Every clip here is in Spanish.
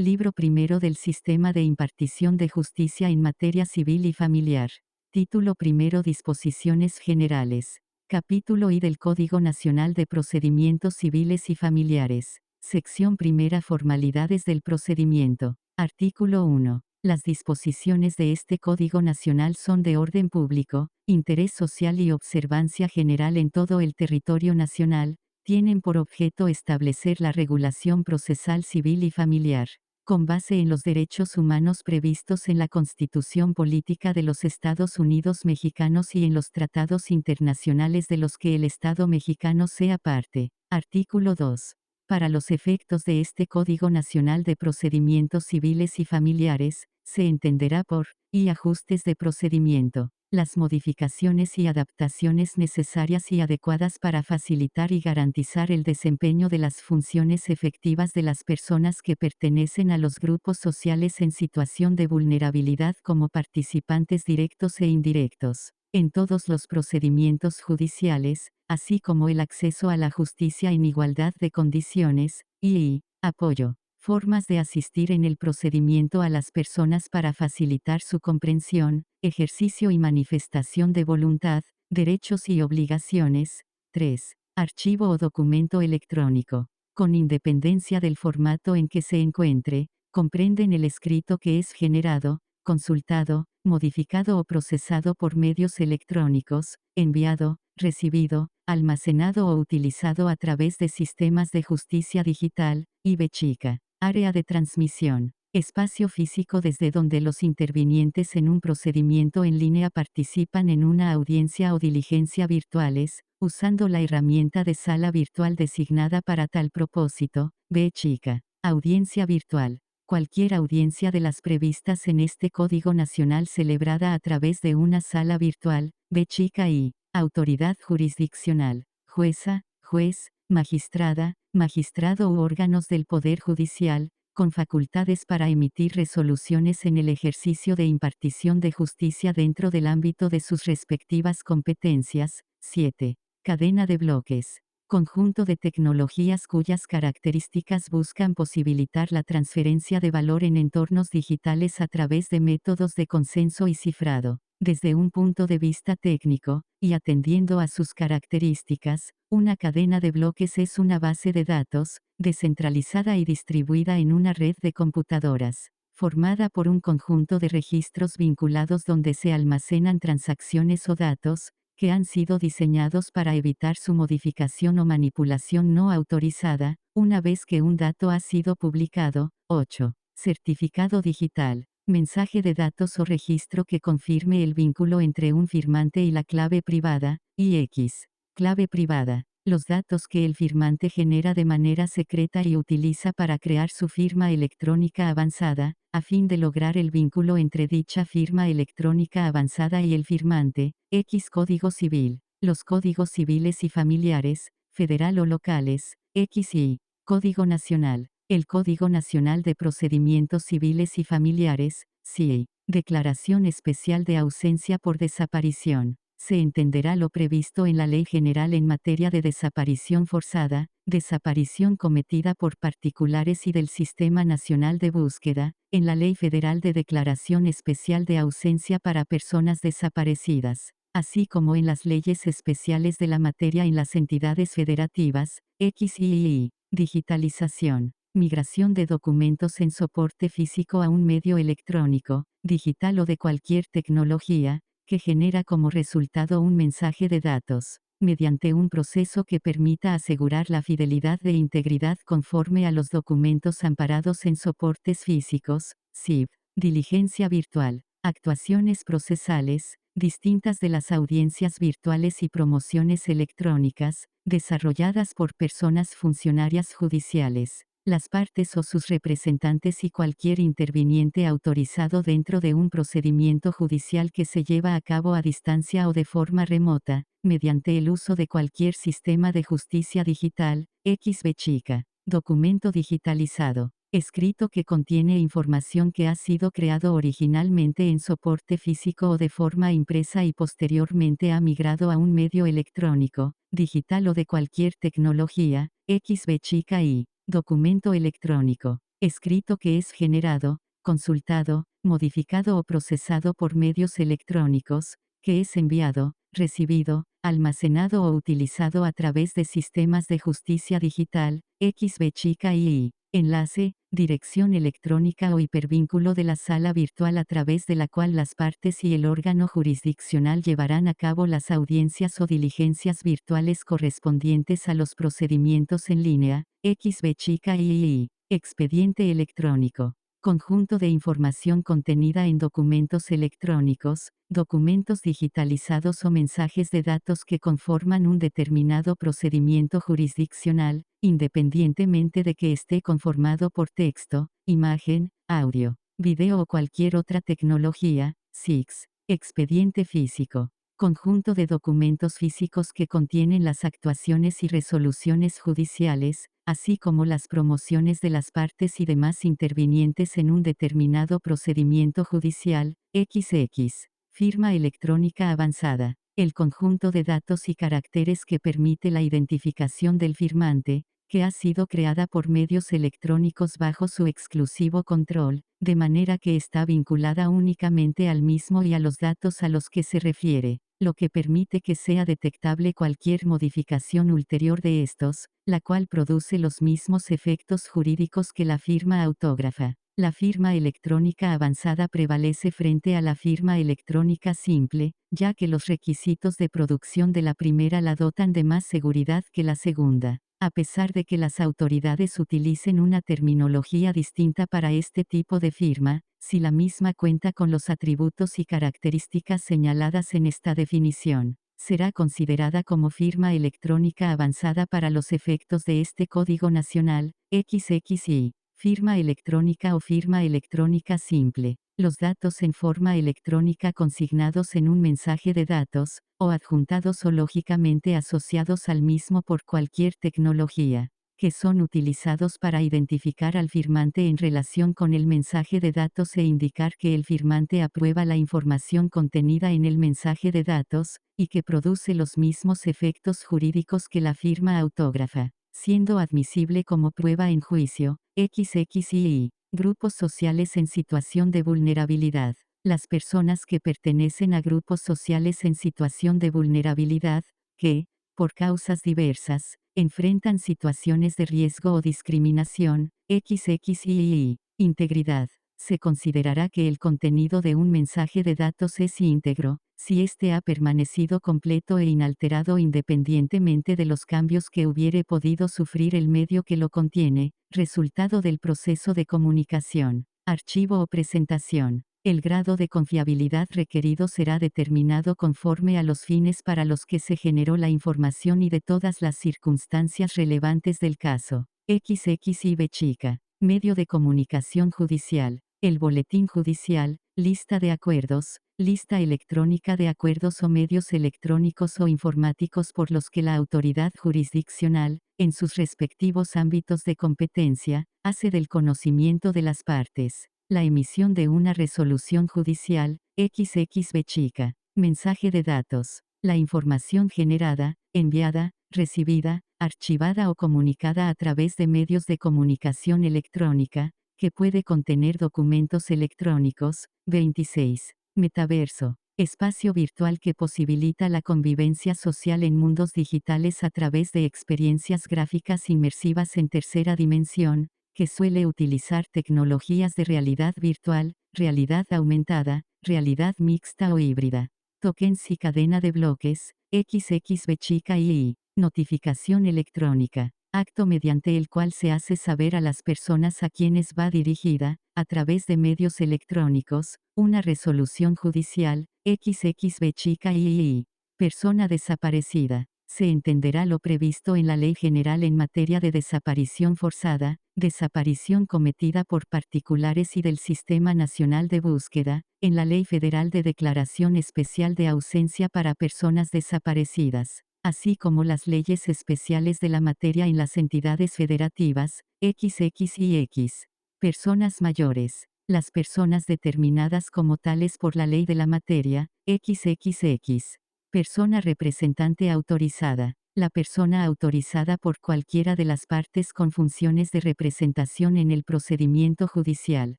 Libro primero del Sistema de Impartición de Justicia en Materia Civil y Familiar. Título primero Disposiciones Generales. Capítulo I del Código Nacional de Procedimientos Civiles y Familiares. Sección primera Formalidades del procedimiento. Artículo 1. Las disposiciones de este Código Nacional son de orden público, interés social y observancia general en todo el territorio nacional, tienen por objeto establecer la regulación procesal civil y familiar, con base en los derechos humanos previstos en la Constitución Política de los Estados Unidos Mexicanos y en los tratados internacionales de los que el Estado mexicano sea parte. Artículo 2. Para los efectos de este Código Nacional de Procedimientos Civiles y Familiares, se entenderá por, y ajustes de procedimiento, las modificaciones y adaptaciones necesarias y adecuadas para facilitar y garantizar el desempeño de las funciones efectivas de las personas que pertenecen a los grupos sociales en situación de vulnerabilidad como participantes directos e indirectos, en todos los procedimientos judiciales, así como el acceso a la justicia en igualdad de condiciones, y apoyo. Formas de asistir en el procedimiento a las personas para facilitar su comprensión, ejercicio y manifestación de voluntad, derechos y obligaciones. 3. Archivo o documento electrónico. Con independencia del formato en que se encuentre, comprenden el escrito que es generado, consultado, modificado o procesado por medios electrónicos, enviado, recibido, almacenado o utilizado a través de sistemas de justicia digital, IBChica. Área de transmisión. Espacio físico desde donde los intervinientes en un procedimiento en línea participan en una audiencia o diligencia virtuales, usando la herramienta de sala virtual designada para tal propósito, BChica. Audiencia virtual. Cualquier audiencia de las previstas en este Código Nacional celebrada a través de una sala virtual, BChica y autoridad jurisdiccional, jueza, juez, magistrada, magistrado u órganos del Poder Judicial, con facultades para emitir resoluciones en el ejercicio de impartición de justicia dentro del ámbito de sus respectivas competencias. 7. Cadena de bloques. Conjunto de tecnologías cuyas características buscan posibilitar la transferencia de valor en entornos digitales a través de métodos de consenso y cifrado. Desde un punto de vista técnico, y atendiendo a sus características, una cadena de bloques es una base de datos, descentralizada y distribuida en una red de computadoras, formada por un conjunto de registros vinculados donde se almacenan transacciones o datos, que han sido diseñados para evitar su modificación o manipulación no autorizada, una vez que un dato ha sido publicado. 8. Certificado digital. Mensaje de datos o registro que confirme el vínculo entre un firmante y la clave privada, IX. Clave privada. Los datos que el firmante genera de manera secreta y utiliza para crear su firma electrónica avanzada, a fin de lograr el vínculo entre dicha firma electrónica avanzada y el firmante. X. Código Civil. Los códigos civiles y familiares, federal o locales. X y Código Nacional. El Código Nacional de Procedimientos Civiles y Familiares, CIE. Declaración especial de ausencia por desaparición. Se entenderá lo previsto en la Ley General en materia de desaparición forzada, desaparición cometida por particulares y del Sistema Nacional de Búsqueda, en la Ley Federal de Declaración Especial de Ausencia para Personas Desaparecidas, así como en las leyes especiales de la materia en las entidades federativas. XII. Digitalización. Migración de documentos en soporte físico a un medio electrónico, digital o de cualquier tecnología, que genera como resultado un mensaje de datos, mediante un proceso que permita asegurar la fidelidad e integridad conforme a los documentos amparados en soportes físicos. SIV. Diligencia virtual. Actuaciones procesales, distintas de las audiencias virtuales y promociones electrónicas, desarrolladas por personas funcionarias judiciales, las partes o sus representantes y cualquier interviniente autorizado dentro de un procedimiento judicial que se lleva a cabo a distancia o de forma remota, mediante el uso de cualquier sistema de justicia digital. XBChica. Documento digitalizado. Escrito que contiene información que ha sido creado originalmente en soporte físico o de forma impresa y posteriormente ha migrado a un medio electrónico, digital o de cualquier tecnología. XBChica y Documento electrónico. escrito que es generado, consultado, modificado o procesado por medios electrónicos, que es enviado, recibido, almacenado o utilizado a través de sistemas de justicia digital, XB chica II. Enlace, dirección electrónica o hipervínculo de la sala virtual a través de la cual las partes y el órgano jurisdiccional llevarán a cabo las audiencias o diligencias virtuales correspondientes a los procedimientos en línea, XB chica II. Expediente electrónico. Conjunto de información contenida en documentos electrónicos, documentos digitalizados o mensajes de datos que conforman un determinado procedimiento jurisdiccional, independientemente de que esté conformado por texto, imagen, audio, video o cualquier otra tecnología, SIX. Expediente físico. Conjunto de documentos físicos que contienen las actuaciones y resoluciones judiciales, así como las promociones de las partes y demás intervinientes en un determinado procedimiento judicial, XX. Firma electrónica avanzada. El conjunto de datos y caracteres que permite la identificación del firmante, que ha sido creada por medios electrónicos bajo su exclusivo control, de manera que está vinculada únicamente al mismo y a los datos a los que se refiere, lo que permite que sea detectable cualquier modificación ulterior de estos, la cual produce los mismos efectos jurídicos que la firma autógrafa. La firma electrónica avanzada prevalece frente a la firma electrónica simple, ya que los requisitos de producción de la primera la dotan de más seguridad que la segunda. A pesar de que las autoridades utilicen una terminología distinta para este tipo de firma, si la misma cuenta con los atributos y características señaladas en esta definición, será considerada como firma electrónica avanzada para los efectos de este Código Nacional, XXI. Firma electrónica o firma electrónica simple. Los datos en forma electrónica consignados en un mensaje de datos, o adjuntados o lógicamente asociados al mismo por cualquier tecnología, que son utilizados para identificar al firmante en relación con el mensaje de datos e indicar que el firmante aprueba la información contenida en el mensaje de datos, y que produce los mismos efectos jurídicos que la firma autógrafa, siendo admisible como prueba en juicio, XXII. Grupos sociales en situación de vulnerabilidad. Las personas que pertenecen a grupos sociales en situación de vulnerabilidad, que, por causas diversas, enfrentan situaciones de riesgo o discriminación, XXII. Integridad. Se considerará que el contenido de un mensaje de datos es íntegro, si éste ha permanecido completo e inalterado independientemente de los cambios que hubiere podido sufrir el medio que lo contiene, resultado del proceso de comunicación, archivo o presentación. El grado de confiabilidad requerido será determinado conforme a los fines para los que se generó la información y de todas las circunstancias relevantes del caso. XXIB chica. Medio de comunicación judicial. El boletín judicial, lista de acuerdos, lista electrónica de acuerdos o medios electrónicos o informáticos por los que la autoridad jurisdiccional, en sus respectivos ámbitos de competencia, hace del conocimiento de las partes la emisión de una resolución judicial, XXB chica. Mensaje de datos. La información generada, enviada, recibida, archivada o comunicada a través de medios de comunicación electrónica, que puede contener documentos electrónicos. 26. Metaverso. Espacio virtual que posibilita la convivencia social en mundos digitales a través de experiencias gráficas inmersivas en tercera dimensión, que suele utilizar tecnologías de realidad virtual, realidad aumentada, realidad mixta o híbrida. Tokens y cadena de bloques, XXB chica II. Notificación electrónica. Acto mediante el cual se hace saber a las personas a quienes va dirigida, a través de medios electrónicos, una resolución judicial, XXB chica II. Persona desaparecida. Se entenderá lo previsto en la Ley General en materia de desaparición forzada, desaparición cometida por particulares y del Sistema Nacional de Búsqueda, en la Ley Federal de Declaración Especial de Ausencia para Personas Desaparecidas, así como las leyes especiales de la materia en las entidades federativas, XXIX. Personas mayores. Las personas determinadas como tales por la ley de la materia, XXX. Persona representante autorizada. La persona autorizada por cualquiera de las partes con funciones de representación en el procedimiento judicial,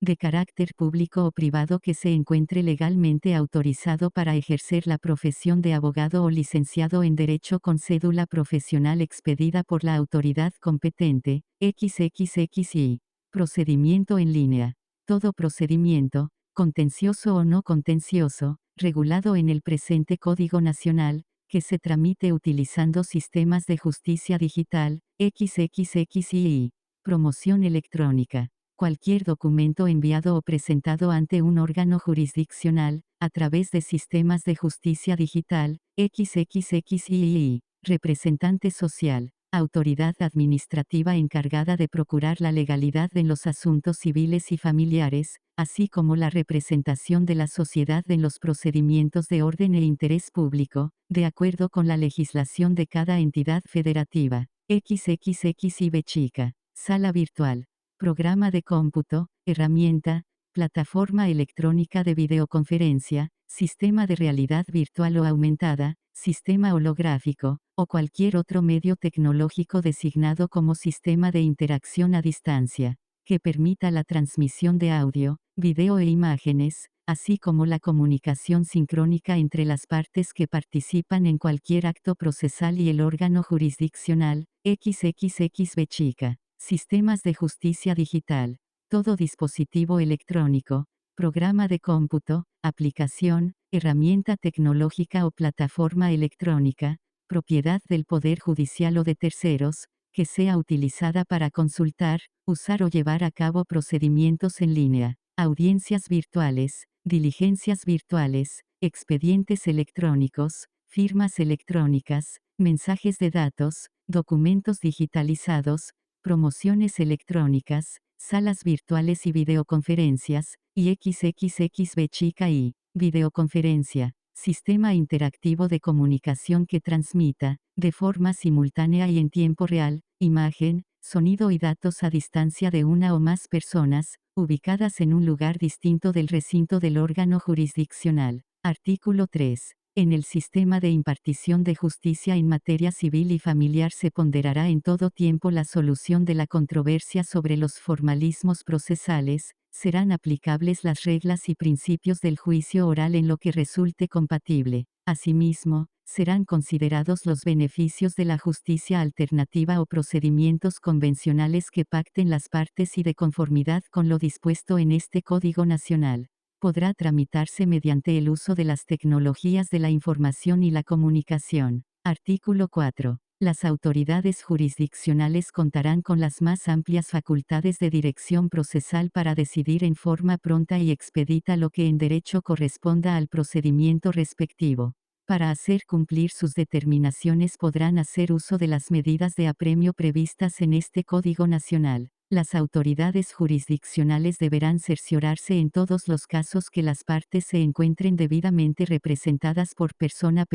de carácter público o privado que se encuentre legalmente autorizado para ejercer la profesión de abogado o licenciado en Derecho con cédula profesional expedida por la autoridad competente, XXXI. Procedimiento en línea. Todo procedimiento, contencioso o no contencioso, regulado en el presente Código Nacional, que se tramite utilizando sistemas de justicia digital, XXXI. Promoción electrónica. Cualquier documento enviado o presentado ante un órgano jurisdiccional, a través de sistemas de justicia digital, XXXI. Representante social. Autoridad administrativa encargada de procurar la legalidad en los asuntos civiles y familiares, así como la representación de la sociedad en los procedimientos de orden e interés público, de acuerdo con la legislación de cada entidad federativa. XXXIB chica. Sala virtual. Programa de cómputo, herramienta, plataforma electrónica de videoconferencia, sistema de realidad virtual o aumentada, sistema holográfico, o cualquier otro medio tecnológico designado como sistema de interacción a distancia, que permita la transmisión de audio, video e imágenes, así como la comunicación sincrónica entre las partes que participan en cualquier acto procesal y el órgano jurisdiccional, XXXB chica. Sistemas de justicia digital. Todo dispositivo electrónico, programa de cómputo, aplicación, herramienta tecnológica o plataforma electrónica, propiedad del Poder Judicial o de terceros, que sea utilizada para consultar, usar o llevar a cabo procedimientos en línea, audiencias virtuales, diligencias virtuales, expedientes electrónicos, firmas electrónicas, mensajes de datos, documentos digitalizados, promociones electrónicas, salas virtuales y videoconferencias, y XXXB chica y videoconferencia, sistema interactivo de comunicación que transmita, de forma simultánea y en tiempo real, imagen, sonido y datos a distancia de una o más personas, ubicadas en un lugar distinto del recinto del órgano jurisdiccional. Artículo 3. En el sistema de impartición de justicia en materia civil y familiar se ponderará en todo tiempo la solución de la controversia sobre los formalismos procesales, serán aplicables las reglas y principios del juicio oral en lo que resulte compatible. Asimismo, serán considerados los beneficios de la justicia alternativa o procedimientos convencionales que pacten las partes y de conformidad con lo dispuesto en este Código Nacional. Podrá tramitarse mediante el uso de las tecnologías de la información y la comunicación. Artículo 4. Las autoridades jurisdiccionales contarán con las más amplias facultades de dirección procesal para decidir en forma pronta y expedita lo que en derecho corresponda al procedimiento respectivo. Para hacer cumplir sus determinaciones podrán hacer uso de las medidas de apremio previstas en este Código Nacional. Las autoridades jurisdiccionales deberán cerciorarse en todos los casos que las partes se encuentren debidamente representadas por persona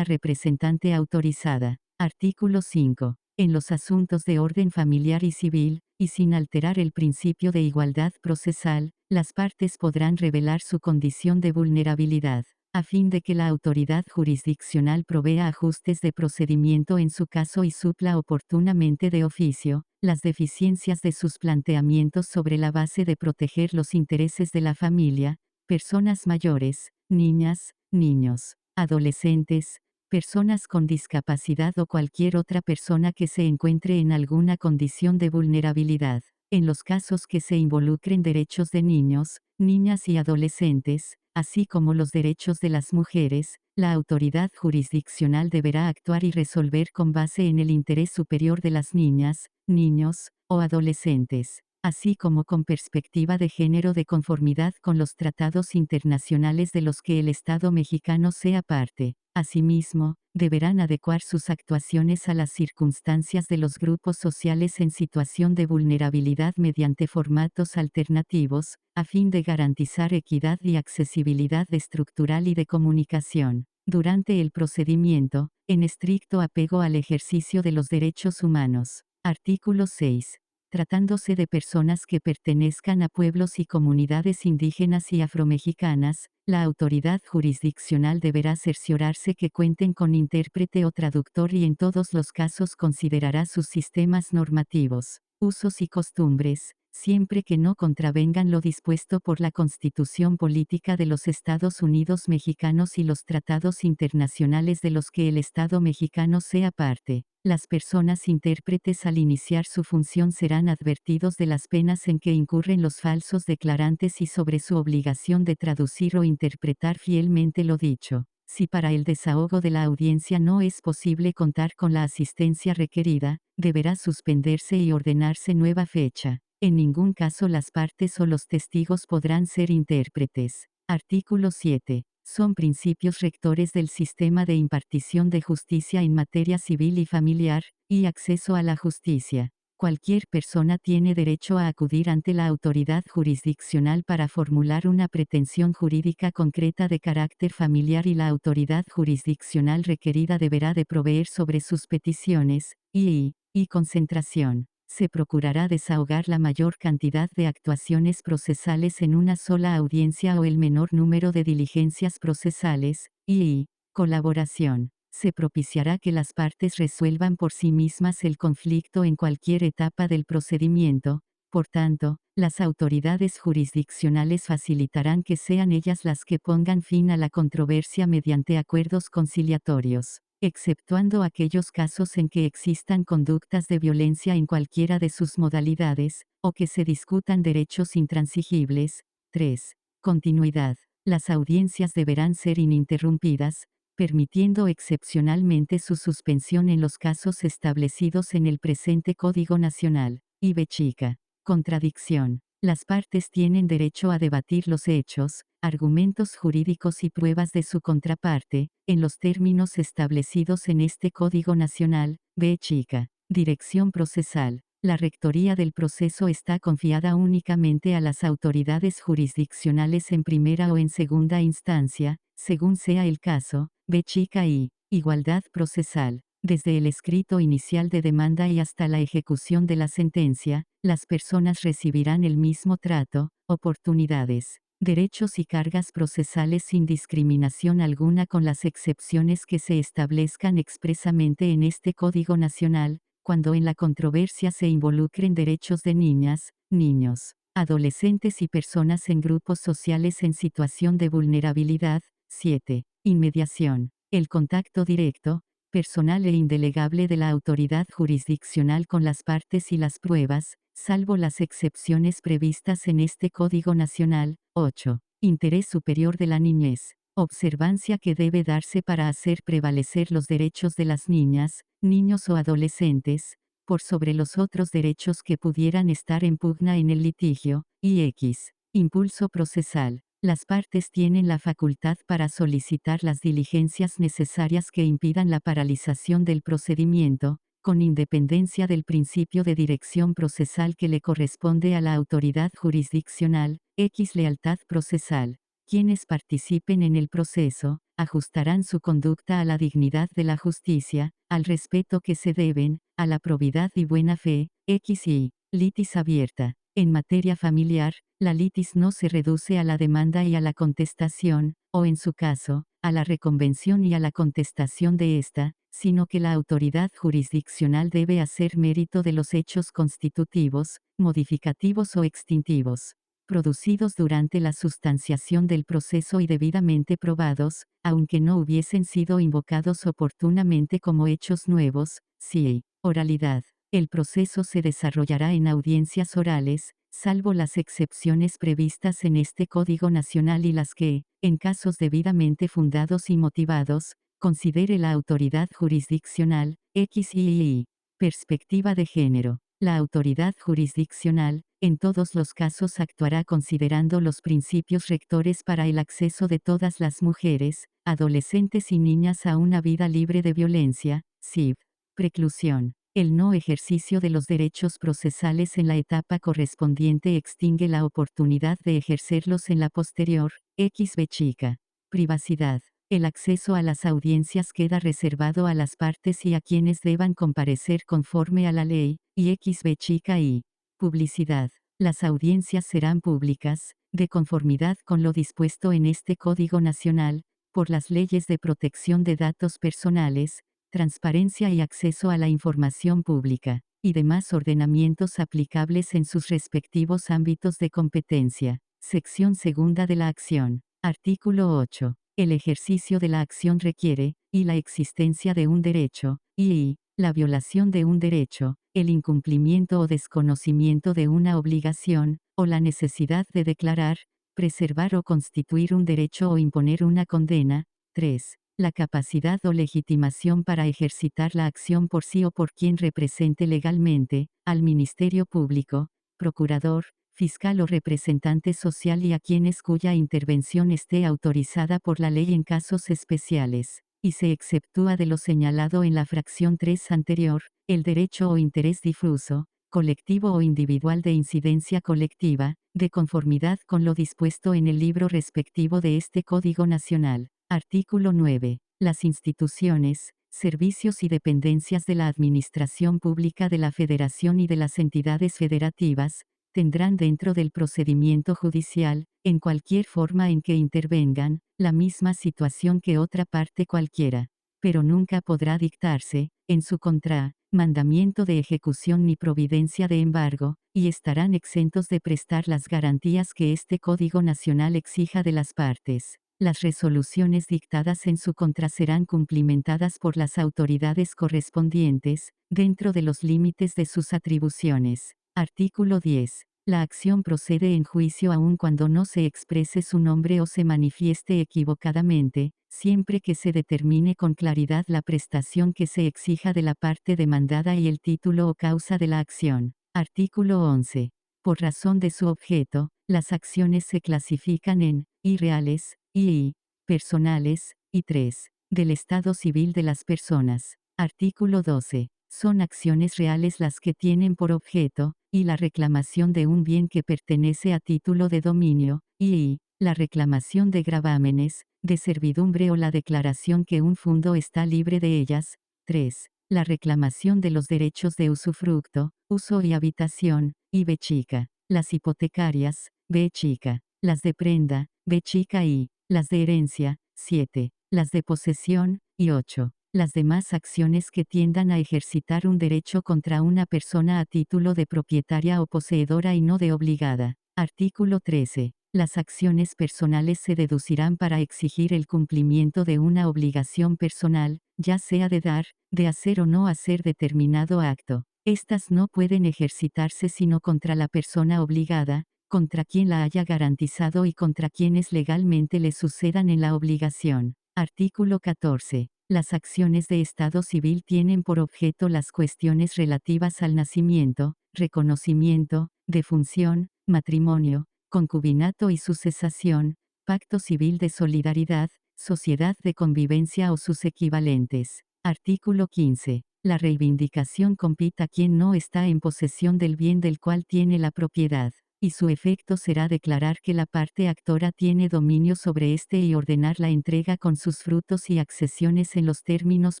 representante autorizada. Artículo 5. En los asuntos de orden familiar y civil, y sin alterar el principio de igualdad procesal, las partes podrán revelar su condición de vulnerabilidad, a fin de que la autoridad jurisdiccional provea ajustes de procedimiento en su caso y supla oportunamente de oficio las deficiencias de sus planteamientos sobre la base de proteger los intereses de la familia, personas mayores, niñas, niños, adolescentes, personas con discapacidad o cualquier otra persona que se encuentre en alguna condición de vulnerabilidad. En los casos que se involucren derechos de niños, niñas y adolescentes, así como los derechos de las mujeres, la autoridad jurisdiccional deberá actuar y resolver con base en el interés superior de las niñas, niños, o adolescentes, así como con perspectiva de género de conformidad con los tratados internacionales de los que el Estado mexicano sea parte. Asimismo, deberán adecuar sus actuaciones a las circunstancias de los grupos sociales en situación de vulnerabilidad mediante formatos alternativos, a fin de garantizar equidad y accesibilidad estructural y de comunicación, durante el procedimiento, en estricto apego al ejercicio de los derechos humanos. Artículo 6. Tratándose de personas que pertenezcan a pueblos y comunidades indígenas y afromexicanas, la autoridad jurisdiccional deberá cerciorarse que cuenten con intérprete o traductor y en todos los casos considerará sus sistemas normativos, usos y costumbres, siempre que no contravengan lo dispuesto por la Constitución Política de los Estados Unidos Mexicanos y los tratados internacionales de los que el Estado mexicano sea parte. Las personas intérpretes al iniciar su función serán advertidos de las penas en que incurren los falsos declarantes y sobre su obligación de traducir o interpretar fielmente lo dicho. Si para el desahogo de la audiencia no es posible contar con la asistencia requerida, deberá suspenderse y ordenarse nueva fecha. En ningún caso las partes o los testigos podrán ser intérpretes. Artículo 7. Son principios rectores del sistema de impartición de justicia en materia civil y familiar, y acceso a la justicia. Cualquier persona tiene derecho a acudir ante la autoridad jurisdiccional para formular una pretensión jurídica concreta de carácter familiar y la autoridad jurisdiccional requerida deberá de proveer sobre sus peticiones, y concentración. Se procurará desahogar la mayor cantidad de actuaciones procesales en una sola audiencia o el menor número de diligencias procesales, y colaboración. Se propiciará que las partes resuelvan por sí mismas el conflicto en cualquier etapa del procedimiento, por tanto, las autoridades jurisdiccionales facilitarán que sean ellas las que pongan fin a la controversia mediante acuerdos conciliatorios, exceptuando aquellos casos en que existan conductas de violencia en cualquiera de sus modalidades, o que se discutan derechos intransigibles. 3. Continuidad. Las audiencias deberán ser ininterrumpidas, permitiendo excepcionalmente su suspensión en los casos establecidos en el presente Código Nacional. B chica. Contradicción. Las partes tienen derecho a debatir los hechos, argumentos jurídicos y pruebas de su contraparte, en los términos establecidos en este Código Nacional. B chica. Dirección procesal. La rectoría del proceso está confiada únicamente a las autoridades jurisdiccionales en primera o en segunda instancia, según sea el caso. B chica y igualdad procesal. Desde el escrito inicial de demanda y hasta la ejecución de la sentencia, las personas recibirán el mismo trato, oportunidades, derechos y cargas procesales sin discriminación alguna con las excepciones que se establezcan expresamente en este Código Nacional, cuando en la controversia se involucren derechos de niñas, niños, adolescentes y personas en grupos sociales en situación de vulnerabilidad. 7. Inmediación. El contacto directo, personal e indelegable de la autoridad jurisdiccional con las partes y las pruebas, salvo las excepciones previstas en este Código Nacional. 8. Interés superior de la niñez. Observancia que debe darse para hacer prevalecer los derechos de las niñas, niños o adolescentes, por sobre los otros derechos que pudieran estar en pugna en el litigio. X. Impulso procesal. Las partes tienen la facultad para solicitar las diligencias necesarias que impidan la paralización del procedimiento, con independencia del principio de dirección procesal que le corresponde a la autoridad jurisdiccional. X. Lealtad procesal. Quienes participen en el proceso, ajustarán su conducta a la dignidad de la justicia, al respeto que se deben, a la probidad y buena fe. X. Y litis abierta. En materia familiar, la litis no se reduce a la demanda y a la contestación, o en su caso, a la reconvención y a la contestación de esta, sino que la autoridad jurisdiccional debe hacer mérito de los hechos constitutivos, modificativos o extintivos, producidos durante la sustanciación del proceso y debidamente probados, aunque no hubiesen sido invocados oportunamente como hechos nuevos. Sí. Oralidad. El proceso se desarrollará en audiencias orales, salvo las excepciones previstas en este Código Nacional y las que, en casos debidamente fundados y motivados, considere la autoridad jurisdiccional. X. Y. Perspectiva de género. La autoridad jurisdiccional, en todos los casos actuará considerando los principios rectores para el acceso de todas las mujeres, adolescentes y niñas a una vida libre de violencia. CIV. Preclusión. El no ejercicio de los derechos procesales en la etapa correspondiente extingue la oportunidad de ejercerlos en la posterior. B chica. Privacidad. El acceso a las audiencias queda reservado a las partes y a quienes deban comparecer conforme a la ley. B chica y Publicidad. Las audiencias serán públicas, de conformidad con lo dispuesto en este Código Nacional, por las leyes de protección de datos personales, transparencia y acceso a la información pública, y demás ordenamientos aplicables en sus respectivos ámbitos de competencia. Sección segunda de la acción. Artículo 8. El ejercicio de la acción requiere, y la existencia de un derecho, y la violación de un derecho, el incumplimiento o desconocimiento de una obligación, o la necesidad de declarar, preservar o constituir un derecho o imponer una condena. 3. La capacidad o legitimación para ejercitar la acción por sí o por quien represente legalmente, al Ministerio Público, Procurador, Fiscal o representante social y a quienes cuya intervención esté autorizada por la ley en casos especiales, y se exceptúa de lo señalado en la fracción 3 anterior, el derecho o interés difuso, colectivo o individual de incidencia colectiva, de conformidad con lo dispuesto en el libro respectivo de este Código Nacional. Artículo 9. Las instituciones, servicios y dependencias de la Administración Pública de la Federación y de las entidades federativas, tendrán dentro del procedimiento judicial, en cualquier forma en que intervengan, la misma situación que otra parte cualquiera, pero nunca podrá dictarse, en su contra, mandamiento de ejecución ni providencia de embargo, y estarán exentos de prestar las garantías que este Código Nacional exija de las partes. Las resoluciones dictadas en su contra serán cumplimentadas por las autoridades correspondientes, dentro de los límites de sus atribuciones. Artículo 10. La acción procede en juicio aun cuando no se exprese su nombre o se manifieste equivocadamente, siempre que se determine con claridad la prestación que se exija de la parte demandada y el título o causa de la acción. Artículo 11. Por razón de su objeto, las acciones se clasifican en irreales, y personales, y 3. Del estado civil de las personas. Artículo 12. Son acciones reales las que tienen por objeto, y la reclamación de un bien que pertenece a título de dominio, y la reclamación de gravámenes, de servidumbre o la declaración que un fundo está libre de ellas. 3. La reclamación de los derechos de usufructo, uso y habitación, y B chica. Las hipotecarias, B chica. Las de prenda, B chica y las de herencia, 7. Las de posesión, y 8. Las demás acciones que tiendan a ejercitar un derecho contra una persona a título de propietaria o poseedora y no de obligada. Artículo 13. Las acciones personales se deducirán para exigir el cumplimiento de una obligación personal, ya sea de dar, de hacer o no hacer determinado acto. Estas no pueden ejercitarse sino contra la persona obligada, contra quien la haya garantizado y contra quienes legalmente le sucedan en la obligación. Artículo 14. Las acciones de Estado civil tienen por objeto las cuestiones relativas al nacimiento, reconocimiento, defunción, matrimonio, concubinato y sucesación, pacto civil de solidaridad, sociedad de convivencia o sus equivalentes. Artículo 15. La reivindicación compete a quien no está en posesión del bien del cual tiene la propiedad, y su efecto será declarar que la parte actora tiene dominio sobre éste y ordenar la entrega con sus frutos y accesiones en los términos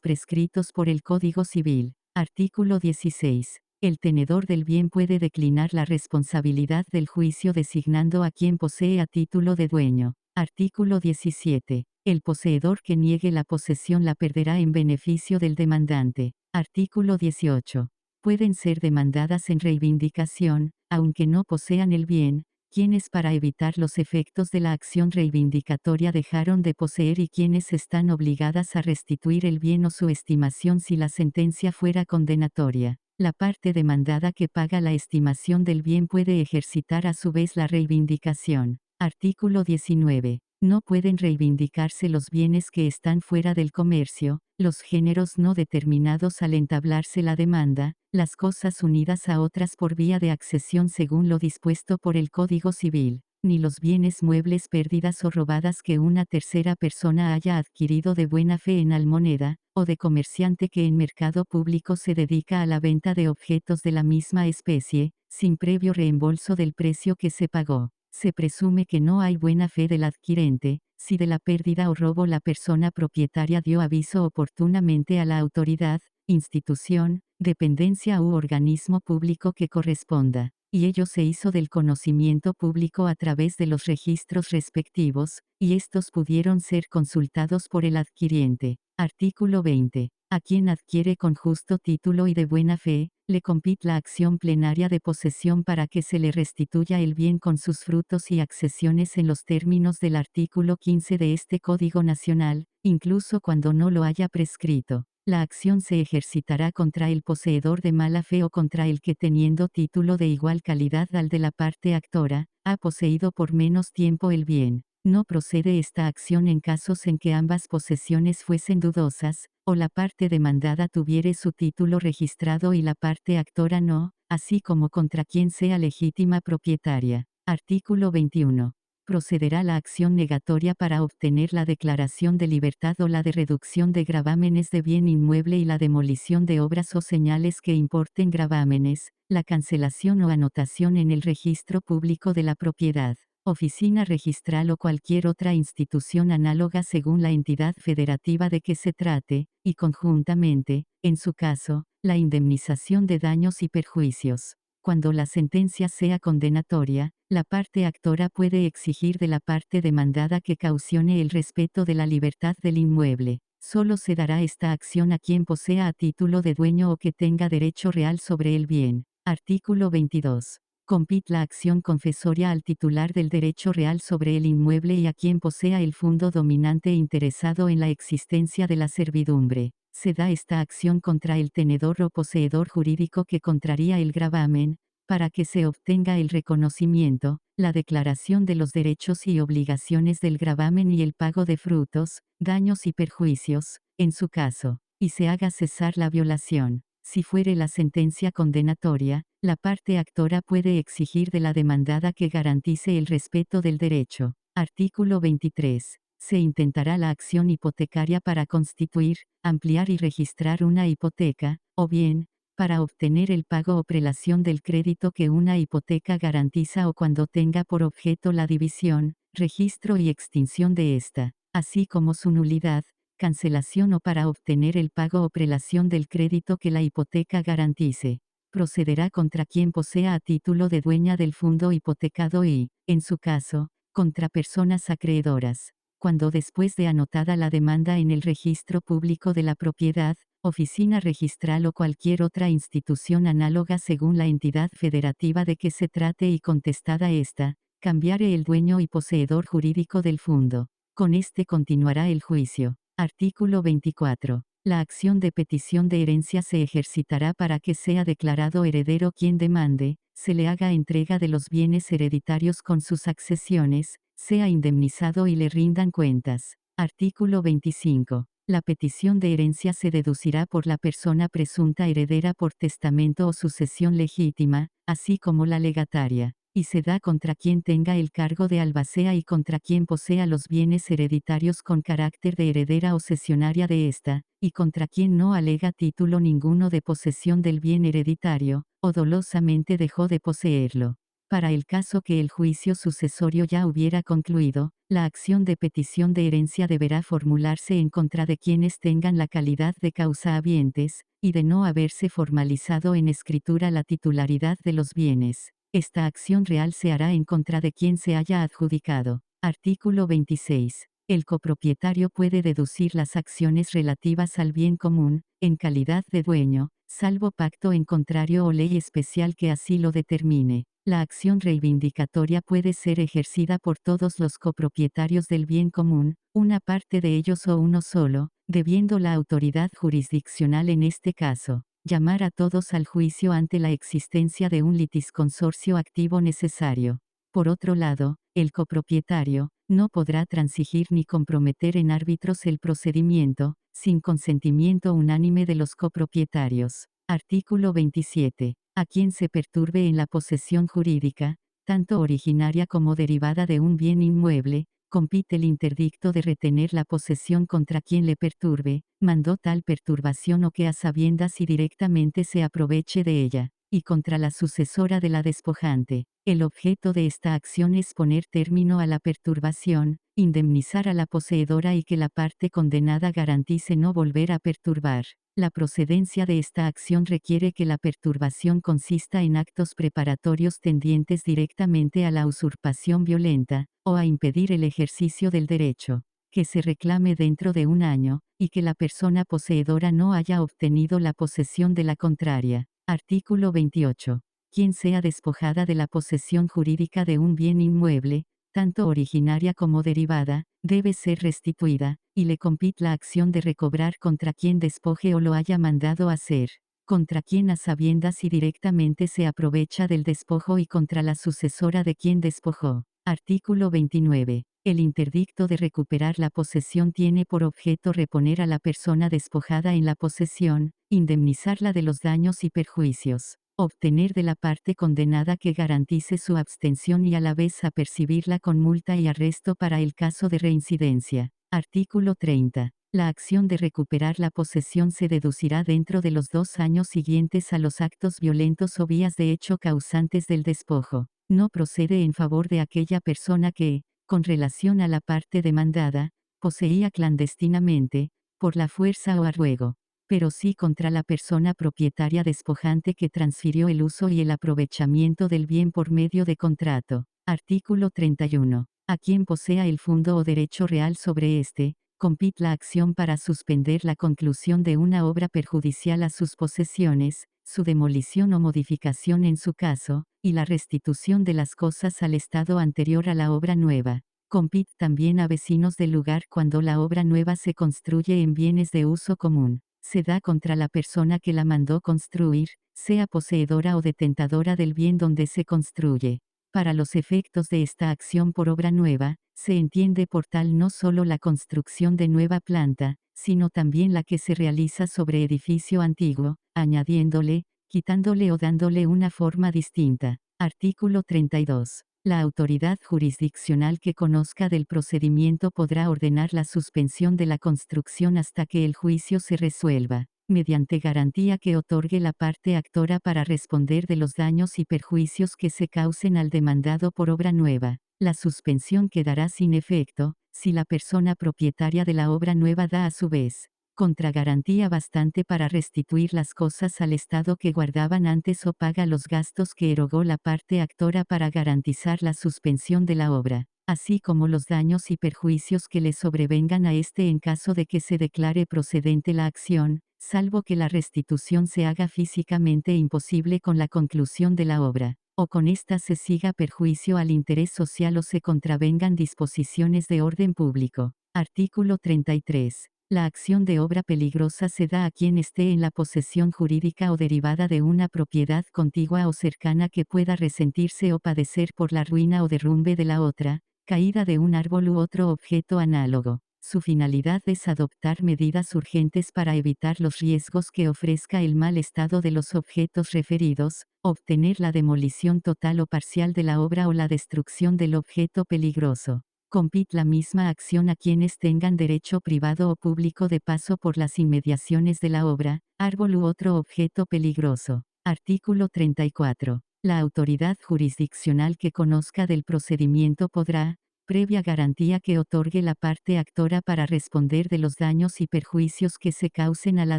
prescritos por el Código Civil. Artículo 16. El tenedor del bien puede declinar la responsabilidad del juicio designando a quien posee a título de dueño. Artículo 17. El poseedor que niegue la posesión la perderá en beneficio del demandante. Artículo 18. Pueden ser demandadas en reivindicación, aunque no posean el bien, quienes para evitar los efectos de la acción reivindicatoria dejaron de poseer y quienes están obligadas a restituir el bien o su estimación si la sentencia fuera condenatoria. La parte demandada que paga la estimación del bien puede ejercitar a su vez la reivindicación. Artículo 19. No pueden reivindicarse los bienes que están fuera del comercio, los géneros no determinados al entablarse la demanda, las cosas unidas a otras por vía de accesión según lo dispuesto por el Código Civil, ni los bienes muebles pérdidas o robadas que una tercera persona haya adquirido de buena fe en almoneda, o de comerciante que en mercado público se dedica a la venta de objetos de la misma especie, sin previo reembolso del precio que se pagó. Se presume que no hay buena fe del adquirente, si de la pérdida o robo la persona propietaria dio aviso oportunamente a la autoridad, institución, dependencia u organismo público que corresponda. y ello se hizo del conocimiento público a través de los registros respectivos, y estos pudieron ser consultados por el adquiriente. Artículo 20. A quien adquiere con justo título y de buena fe, le compete la acción plenaria de posesión para que se le restituya el bien con sus frutos y accesiones en los términos del artículo 15 de este Código Nacional, incluso cuando no lo haya prescrito. La acción se ejercitará contra el poseedor de mala fe o contra el que teniendo título de igual calidad al de la parte actora, ha poseído por menos tiempo el bien. No procede esta acción en casos en que ambas posesiones fuesen dudosas, o la parte demandada tuviere su título registrado y la parte actora no, así como contra quien sea legítima propietaria. Artículo 21. Procederá la acción negatoria para obtener la declaración de libertad o la de reducción de gravámenes de bien inmueble y la demolición de obras o señales que importen gravámenes, la cancelación o anotación en el registro público de la propiedad, oficina registral o cualquier otra institución análoga según la entidad federativa de que se trate, y conjuntamente, en su caso, la indemnización de daños y perjuicios. Cuando la sentencia sea condenatoria, la parte actora puede exigir de la parte demandada que cautione el respeto de la libertad del inmueble. Solo se dará esta acción a quien posea a título de dueño o que tenga derecho real sobre el bien. Artículo 22. Compete la acción confesoria al titular del derecho real sobre el inmueble y a quien posea el fundo dominante interesado en la existencia de la servidumbre. Se da esta acción contra el tenedor o poseedor jurídico que contraría el gravamen, para que se obtenga el reconocimiento, la declaración de los derechos y obligaciones del gravamen y el pago de frutos, daños y perjuicios, en su caso, y se haga cesar la violación. Si fuere la sentencia condenatoria, la parte actora puede exigir de la demandada que garantice el respeto del derecho. Artículo 23. Se intentará la acción hipotecaria para constituir, ampliar y registrar una hipoteca, o bien, para obtener el pago o prelación del crédito que una hipoteca garantiza o cuando tenga por objeto la división, registro y extinción de ésta, así como su nulidad, cancelación o para obtener el pago o prelación del crédito que la hipoteca garantice. Procederá contra quien posea a título de dueña del fondo hipotecado y, en su caso, contra personas acreedoras. Cuando después de anotada la demanda en el registro público de la propiedad, oficina registral o cualquier otra institución análoga según la entidad federativa de que se trate y contestada esta, cambiare el dueño y poseedor jurídico del fondo. Con este continuará el juicio. Artículo 24. La acción de petición de herencia se ejercitará para que sea declarado heredero quien demande, se le haga entrega de los bienes hereditarios con sus accesiones, sea indemnizado y le rindan cuentas. Artículo 25. La petición de herencia se deducirá por la persona presunta heredera por testamento o sucesión legítima, así como la legataria, y se da contra quien tenga el cargo de albacea y contra quien posea los bienes hereditarios con carácter de heredera o cesionaria de ésta, y contra quien no alega título ninguno de posesión del bien hereditario, o dolosamente dejó de poseerlo. Para el caso que el juicio sucesorio ya hubiera concluido, la acción de petición de herencia deberá formularse en contra de quienes tengan la calidad de causahabientes, y de no haberse formalizado en escritura la titularidad de los bienes. Esta acción real se hará en contra de quien se haya adjudicado. Artículo 26. El copropietario puede deducir las acciones relativas al bien común, en calidad de dueño, salvo pacto en contrario o ley especial que así lo determine. La acción reivindicatoria puede ser ejercida por todos los copropietarios del bien común, una parte de ellos o uno solo, debiendo la autoridad jurisdiccional en este caso llamar a todos al juicio ante la existencia de un litisconsorcio activo necesario. Por otro lado, el copropietario no podrá transigir ni comprometer en árbitros el procedimiento, sin consentimiento unánime de los copropietarios. Artículo 27. A quien se perturbe en la posesión jurídica, tanto originaria como derivada de un bien inmueble, compite el interdicto de retener la posesión contra quien le perturbe, mandó tal perturbación o que a sabiendas y directamente se aproveche de ella, y contra la sucesora de la despojante. El objeto de esta acción es poner término a la perturbación, indemnizar a la poseedora y que la parte condenada garantice no volver a perturbar. La procedencia de esta acción requiere que la perturbación consista en actos preparatorios tendientes directamente a la usurpación violenta, o a impedir el ejercicio del derecho, que se reclame dentro de un año, y que la persona poseedora no haya obtenido la posesión de la contraria. Artículo 28. Quien sea despojada de la posesión jurídica de un bien inmueble, tanto originaria como derivada, debe ser restituida, y le compete la acción de recobrar contra quien despoje o lo haya mandado hacer, contra quien a sabiendas y directamente se aprovecha del despojo y contra la sucesora de quien despojó. Artículo 29. El interdicto de recuperar la posesión tiene por objeto reponer a la persona despojada en la posesión, indemnizarla de los daños y perjuicios, obtener de la parte condenada que garantice su abstención y a la vez apercibirla con multa y arresto para el caso de reincidencia. Artículo 30. La acción de recuperar la posesión se deducirá dentro de los 2 años siguientes a los actos violentos o vías de hecho causantes del despojo. No procede en favor de aquella persona que, con relación a la parte demandada, poseía clandestinamente, por la fuerza o a ruego, pero sí contra la persona propietaria despojante que transfirió el uso y el aprovechamiento del bien por medio de contrato. Artículo 31. A quien posea el fundo o derecho real sobre éste, compete la acción para suspender la conclusión de una obra perjudicial a sus posesiones, su demolición o modificación en su caso, y la restitución de las cosas al estado anterior a la obra nueva. Compete también a vecinos del lugar cuando la obra nueva se construye en bienes de uso común. Se da contra la persona que la mandó construir, sea poseedora o detentadora del bien donde se construye. Para los efectos de esta acción por obra nueva, se entiende por tal no solo la construcción de nueva planta, sino también la que se realiza sobre edificio antiguo, añadiéndole, quitándole o dándole una forma distinta. Artículo 32. La autoridad jurisdiccional que conozca del procedimiento podrá ordenar la suspensión de la construcción hasta que el juicio se resuelva, mediante garantía que otorgue la parte actora para responder de los daños y perjuicios que se causen al demandado por obra nueva. La suspensión quedará sin efecto, si la persona propietaria de la obra nueva da a su vez contragarantía bastante para restituir las cosas al estado que guardaban antes o paga los gastos que erogó la parte actora para garantizar la suspensión de la obra, así como los daños y perjuicios que le sobrevengan a éste en caso de que se declare procedente la acción, salvo que la restitución se haga físicamente imposible con la conclusión de la obra, o con ésta se siga perjuicio al interés social o se contravengan disposiciones de orden público. Artículo 33. La acción de obra peligrosa se da a quien esté en la posesión jurídica o derivada de una propiedad contigua o cercana que pueda resentirse o padecer por la ruina o derrumbe de la otra, caída de un árbol u otro objeto análogo. Su finalidad es adoptar medidas urgentes para evitar los riesgos que ofrezca el mal estado de los objetos referidos, obtener la demolición total o parcial de la obra o la destrucción del objeto peligroso. Compete la misma acción a quienes tengan derecho privado o público de paso por las inmediaciones de la obra, árbol u otro objeto peligroso. Artículo 34. La autoridad jurisdiccional que conozca del procedimiento podrá, previa garantía que otorgue la parte actora para responder de los daños y perjuicios que se causen a la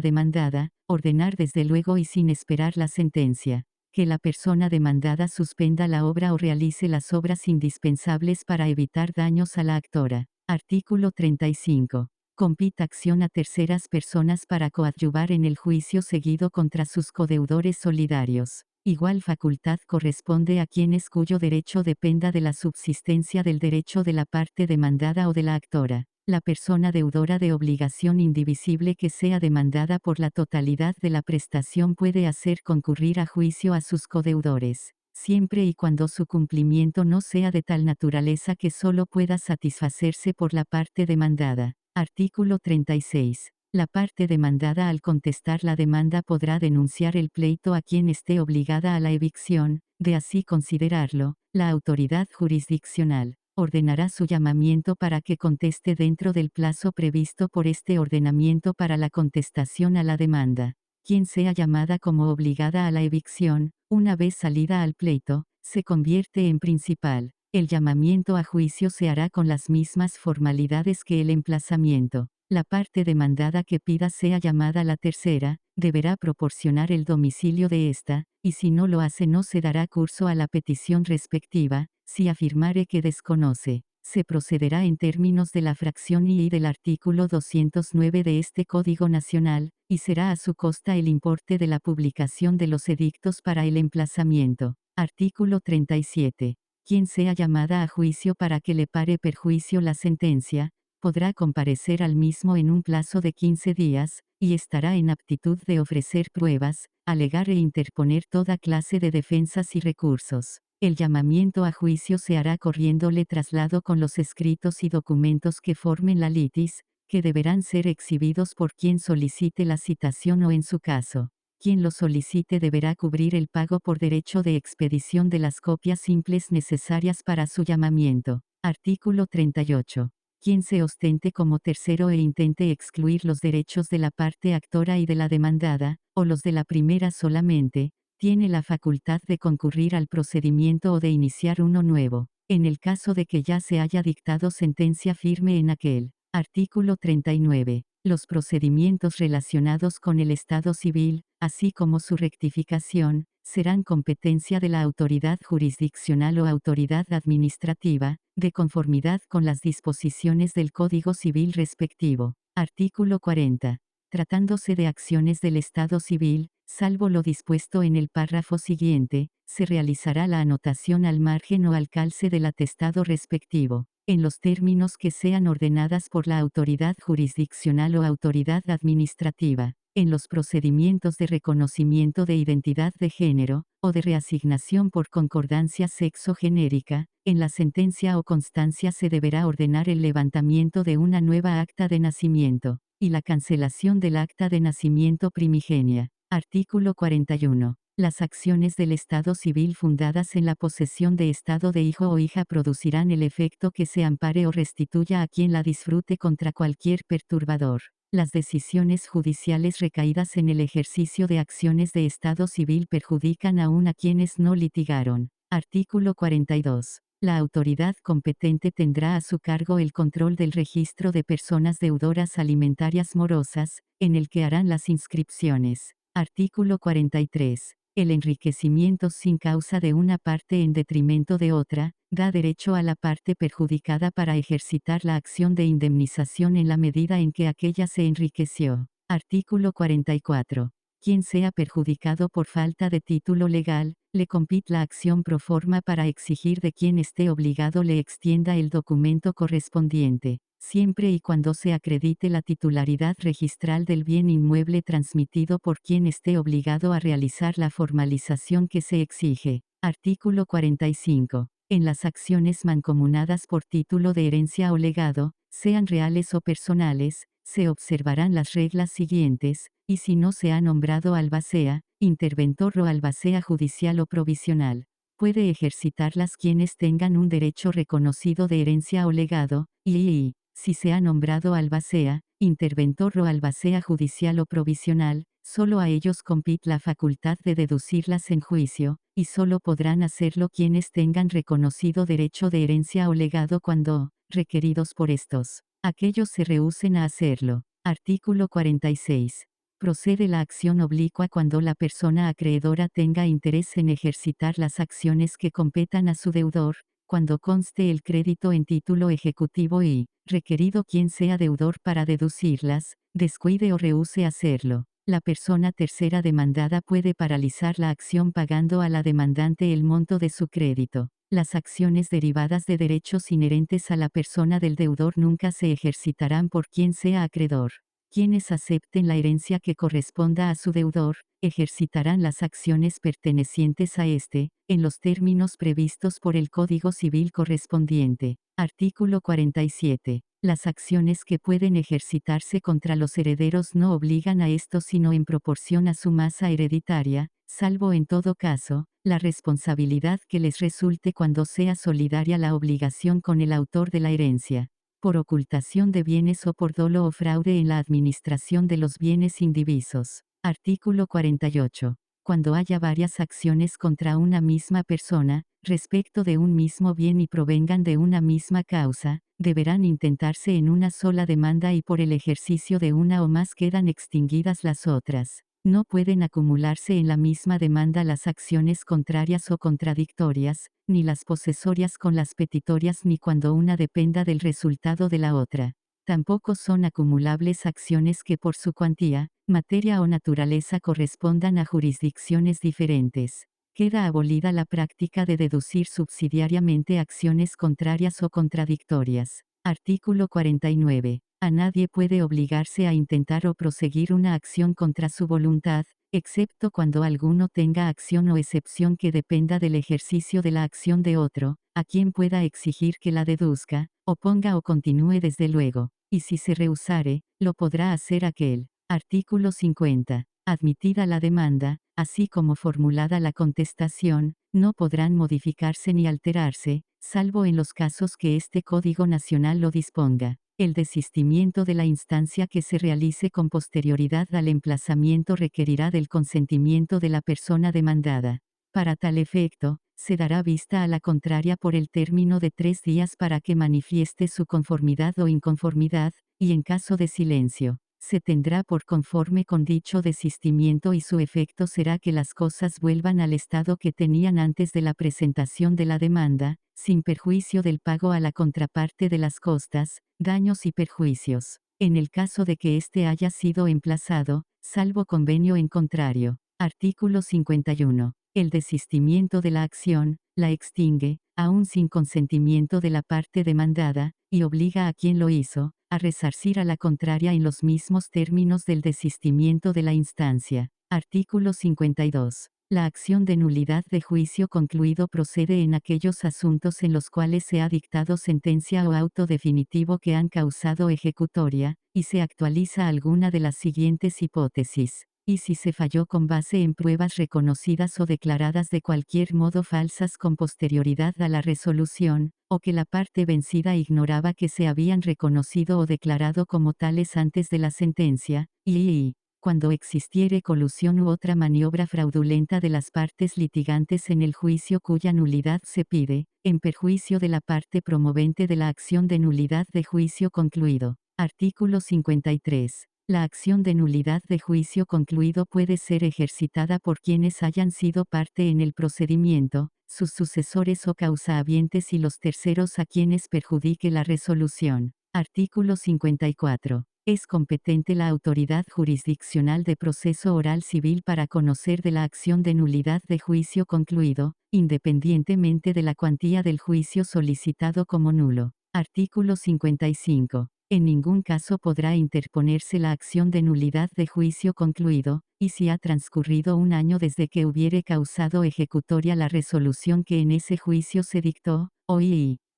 demandada, ordenar desde luego y sin esperar la sentencia, que la persona demandada suspenda la obra o realice las obras indispensables para evitar daños a la actora. Artículo 35. Compete acción a terceras personas para coadyuvar en el juicio seguido contra sus codeudores solidarios. Igual facultad corresponde a quienes cuyo derecho dependa de la subsistencia del derecho de la parte demandada o de la actora. La persona deudora de obligación indivisible que sea demandada por la totalidad de la prestación puede hacer concurrir a juicio a sus codeudores, siempre y cuando su cumplimiento no sea de tal naturaleza que solo pueda satisfacerse por la parte demandada. Artículo 36. La parte demandada al contestar la demanda podrá denunciar el pleito a quien esté obligada a la evicción, de así considerarlo, la autoridad jurisdiccional ordenará su llamamiento para que conteste dentro del plazo previsto por este ordenamiento para la contestación a la demanda. Quien sea llamada como obligada a la evicción, una vez salida al pleito, se convierte en principal. El llamamiento a juicio se hará con las mismas formalidades que el emplazamiento. La parte demandada que pida sea llamada la tercera, deberá proporcionar el domicilio de ésta, y si no lo hace no se dará curso a la petición respectiva, si afirmare que desconoce. Se procederá en términos de la fracción I del artículo 209 de este Código Nacional, y será a su costa el importe de la publicación de los edictos para el emplazamiento. Artículo 37. Quien sea llamada a juicio para que le pare perjuicio la sentencia, podrá comparecer al mismo en un plazo de 15 días, y estará en aptitud de ofrecer pruebas, alegar e interponer toda clase de defensas y recursos. El llamamiento a juicio se hará corriéndole traslado con los escritos y documentos que formen la litis, que deberán ser exhibidos por quien solicite la citación o en su caso. Quien lo solicite deberá cubrir el pago por derecho de expedición de las copias simples necesarias para su llamamiento. Artículo 38. Quien se ostente como tercero e intente excluir los derechos de la parte actora y de la demandada, o los de la primera solamente, tiene la facultad de concurrir al procedimiento o de iniciar uno nuevo, en el caso de que ya se haya dictado sentencia firme en aquel. Artículo 39. Los procedimientos relacionados con el Estado civil, así como su rectificación, serán competencia de la autoridad jurisdiccional o autoridad administrativa, de conformidad con las disposiciones del Código Civil respectivo. Artículo 40. Tratándose de acciones del Estado civil, salvo lo dispuesto en el párrafo siguiente, se realizará la anotación al margen o al calce del atestado respectivo, en los términos que sean ordenadas por la autoridad jurisdiccional o autoridad administrativa, en los procedimientos de reconocimiento de identidad de género, o de reasignación por concordancia sexo-genérica, en la sentencia o constancia se deberá ordenar el levantamiento de una nueva acta de nacimiento, y la cancelación del acta de nacimiento primigenia. Artículo 41. Las acciones del Estado civil fundadas en la posesión de estado de hijo o hija producirán el efecto que se ampare o restituya a quien la disfrute contra cualquier perturbador. Las decisiones judiciales recaídas en el ejercicio de acciones de Estado civil perjudican aún a quienes no litigaron. Artículo 42. La autoridad competente tendrá a su cargo el control del registro de personas deudoras alimentarias morosas, en el que harán las inscripciones. Artículo 43. El enriquecimiento sin causa de una parte en detrimento de otra, da derecho a la parte perjudicada para ejercitar la acción de indemnización en la medida en que aquella se enriqueció. Artículo 44. Quien sea perjudicado por falta de título legal, le compete la acción pro forma para exigir de quien esté obligado le extienda el documento correspondiente, siempre y cuando se acredite la titularidad registral del bien inmueble transmitido por quien esté obligado a realizar la formalización que se exige. Artículo 45. En las acciones mancomunadas por título de herencia o legado, sean reales o personales, se observarán las reglas siguientes, y si no se ha nombrado albacea, interventor o albacea judicial o provisional, puede ejercitarlas quienes tengan un derecho reconocido de herencia o legado, y si se ha nombrado albacea, interventor o albacea judicial o provisional, solo a ellos compete la facultad de deducirlas en juicio, y solo podrán hacerlo quienes tengan reconocido derecho de herencia o legado cuando, requeridos por estos, aquellos se rehúsen a hacerlo. Artículo 46. Procede la acción oblicua cuando la persona acreedora tenga interés en ejercitar las acciones que competan a su deudor, cuando conste el crédito en título ejecutivo y, requerido quien sea deudor para deducirlas, descuide o rehúse hacerlo. La persona tercera demandada puede paralizar la acción pagando a la demandante el monto de su crédito. Las acciones derivadas de derechos inherentes a la persona del deudor nunca se ejercitarán por quien sea acreedor. Quienes acepten la herencia que corresponda a su deudor, ejercitarán las acciones pertenecientes a éste, en los términos previstos por el Código Civil correspondiente. Artículo 47. Las acciones que pueden ejercitarse contra los herederos no obligan a esto sino en proporción a su masa hereditaria, salvo en todo caso, la responsabilidad que les resulte cuando sea solidaria la obligación con el autor de la herencia, por ocultación de bienes o por dolo o fraude en la administración de los bienes indivisos. Artículo 48. Cuando haya varias acciones contra una misma persona, respecto de un mismo bien y provengan de una misma causa, deberán intentarse en una sola demanda y por el ejercicio de una o más quedan extinguidas las otras. No pueden acumularse en la misma demanda las acciones contrarias o contradictorias, ni las posesorias con las petitorias ni cuando una dependa del resultado de la otra. Tampoco son acumulables acciones que por su cuantía, materia o naturaleza correspondan a jurisdicciones diferentes. Queda abolida la práctica de deducir subsidiariamente acciones contrarias o contradictorias. Artículo 49. A nadie puede obligarse a intentar o proseguir una acción contra su voluntad, excepto cuando alguno tenga acción o excepción que dependa del ejercicio de la acción de otro, a quien pueda exigir que la deduzca, oponga o continúe desde luego, y si se rehusare, lo podrá hacer aquel. Artículo 50. Admitida la demanda, así como formulada la contestación, no podrán modificarse ni alterarse, salvo en los casos que este Código Nacional lo disponga. El desistimiento de la instancia que se realice con posterioridad al emplazamiento requerirá del consentimiento de la persona demandada. Para tal efecto, se dará vista a la contraria por el término de 3 días para que manifieste su conformidad o inconformidad, y en caso de silencio, se tendrá por conforme con dicho desistimiento y su efecto será que las cosas vuelvan al estado que tenían antes de la presentación de la demanda, sin perjuicio del pago a la contraparte de las costas, daños y perjuicios, en el caso de que éste haya sido emplazado, salvo convenio en contrario. Artículo 51. El desistimiento de la acción, la extingue, aun sin consentimiento de la parte demandada, y obliga a quien lo hizo, a resarcir a la contraria en los mismos términos del desistimiento de la instancia. Artículo 52. La acción de nulidad de juicio concluido procede en aquellos asuntos en los cuales se ha dictado sentencia o auto definitivo que han causado ejecutoria, y se actualiza alguna de las siguientes hipótesis. Y si se falló con base en pruebas reconocidas o declaradas de cualquier modo falsas con posterioridad a la resolución, o que la parte vencida ignoraba que se habían reconocido o declarado como tales antes de la sentencia, y cuando existiere colusión u otra maniobra fraudulenta de las partes litigantes en el juicio cuya nulidad se pide, en perjuicio de la parte promovente de la acción de nulidad de juicio concluido. Artículo 53. La acción de nulidad de juicio concluido puede ser ejercitada por quienes hayan sido parte en el procedimiento, sus sucesores o causahabientes y los terceros a quienes perjudique la resolución. Artículo 54. Es competente la autoridad jurisdiccional de proceso oral civil para conocer de la acción de nulidad de juicio concluido, independientemente de la cuantía del juicio solicitado como nulo. Artículo 55. En ningún caso podrá interponerse la acción de nulidad de juicio concluido, y si ha transcurrido un año desde que hubiere causado ejecutoria la resolución que en ese juicio se dictó, o